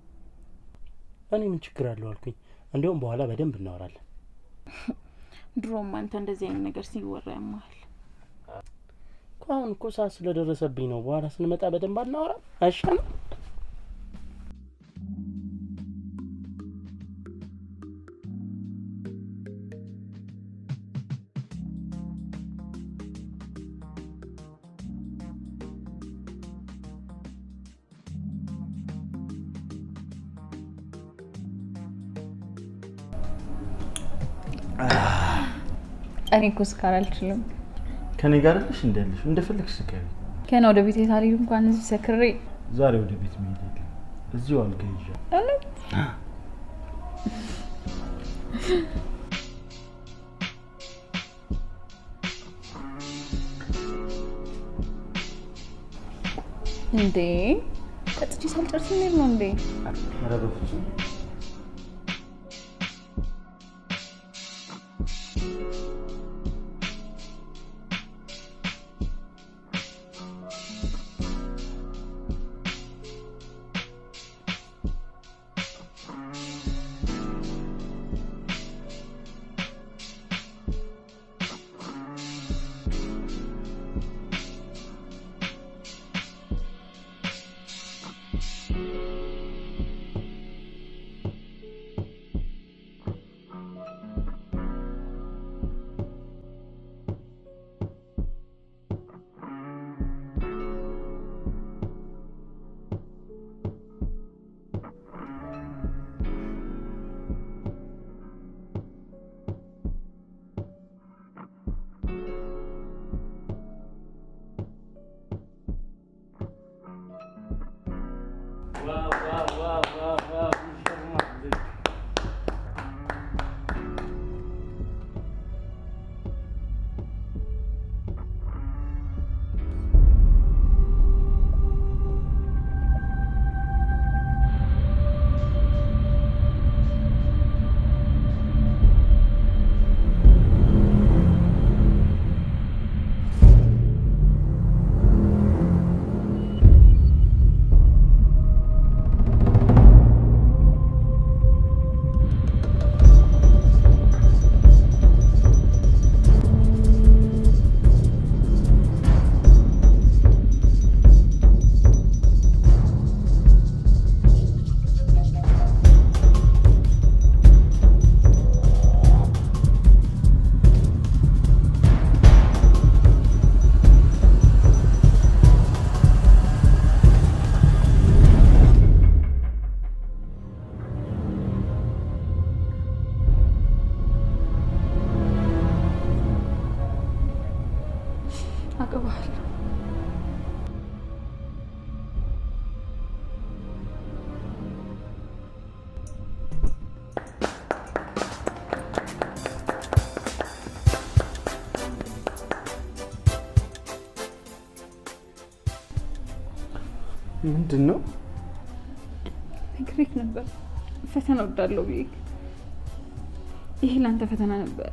እኔ ምን ችግር አለው አልኩኝ። እንደውም በኋላ በደንብ እናወራለን። ድሮም አንተ እንደዚህ አይነት ነገር ሲወራ ያማል። አሁን እኮ ሰዓት ስለደረሰብኝ ነው። በኋላ ስንመጣ በደንብ አናወራም አይሻልም? እኔ እኮ ስካር አልችልም። ከኔ ጋር ነሽ እንደልሽ እንደፈለግሽ ስከሪ። ከና ወደ ቤት ታሪክ እንኳን እዚህ ሰክሬ ዛሬ ወደ ቤት መሄድ የለም። እዚሁ አልጋ ይዣለሁ። እንዴ ከጥጪ ሳልጨርስ ነው እንዴ? ኧረ በፍጹም ምንድን ነው? ነግሬህ ነበር ፈተና ወዳለው ብዬ። ይሄ ላንተ ፈተና ነበር።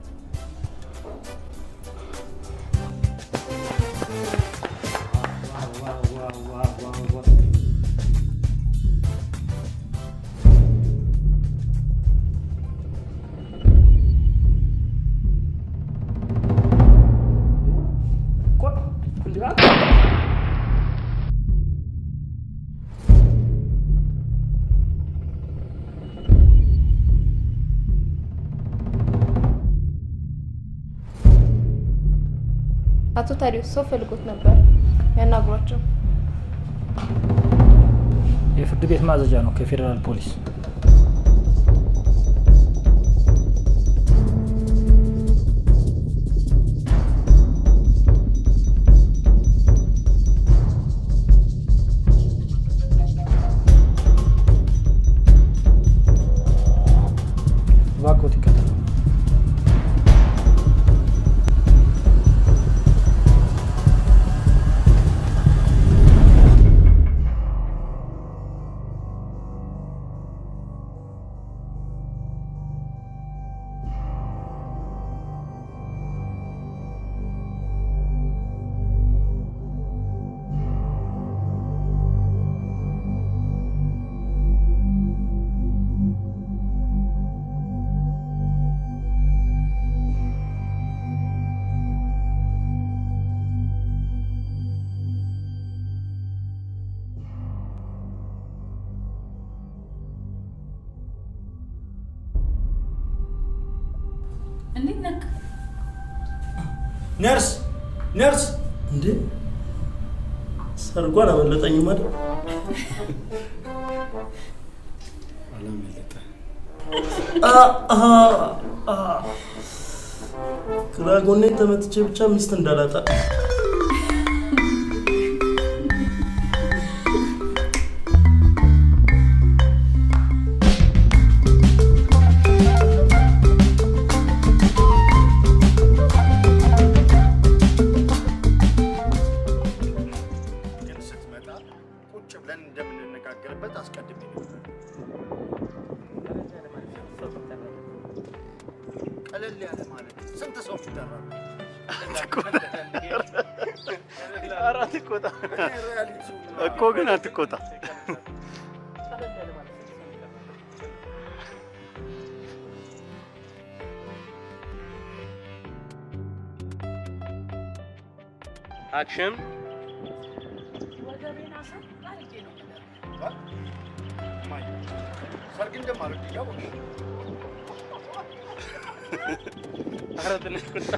አቶ ታዲዮስ ሰው ፈልጎት ነበር፣ ያናግሯቸው። የፍርድ ቤት ማዘዣ ነው ከፌዴራል ፖሊስ። እንዴት ነክ ነርስ እንዴ ሰርጓን አመለጠኝም አይደል? አላመለጠ ግራ ጎኔን ተመትቼ ብቻ ሚስት እንዳላጣ እኮ ግን አትቆጣ። አክሽን ሰርግ እንደማለት ይያወቅ አረተነ ቁጣ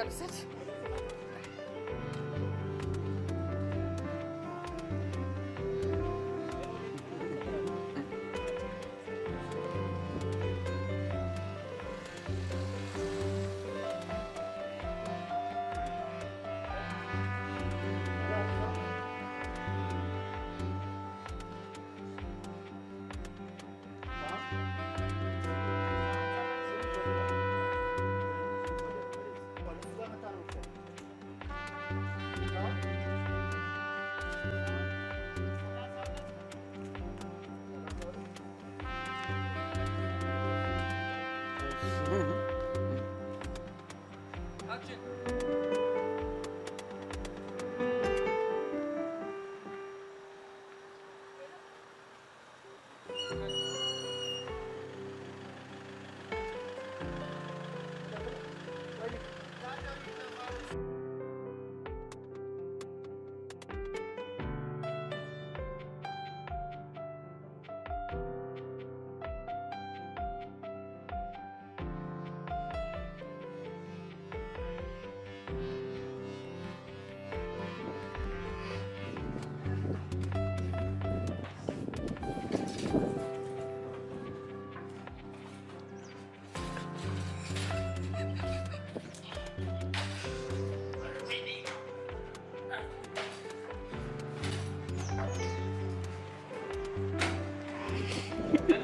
ልውሰድ?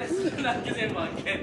እሱን አግዘኝ እባክህ።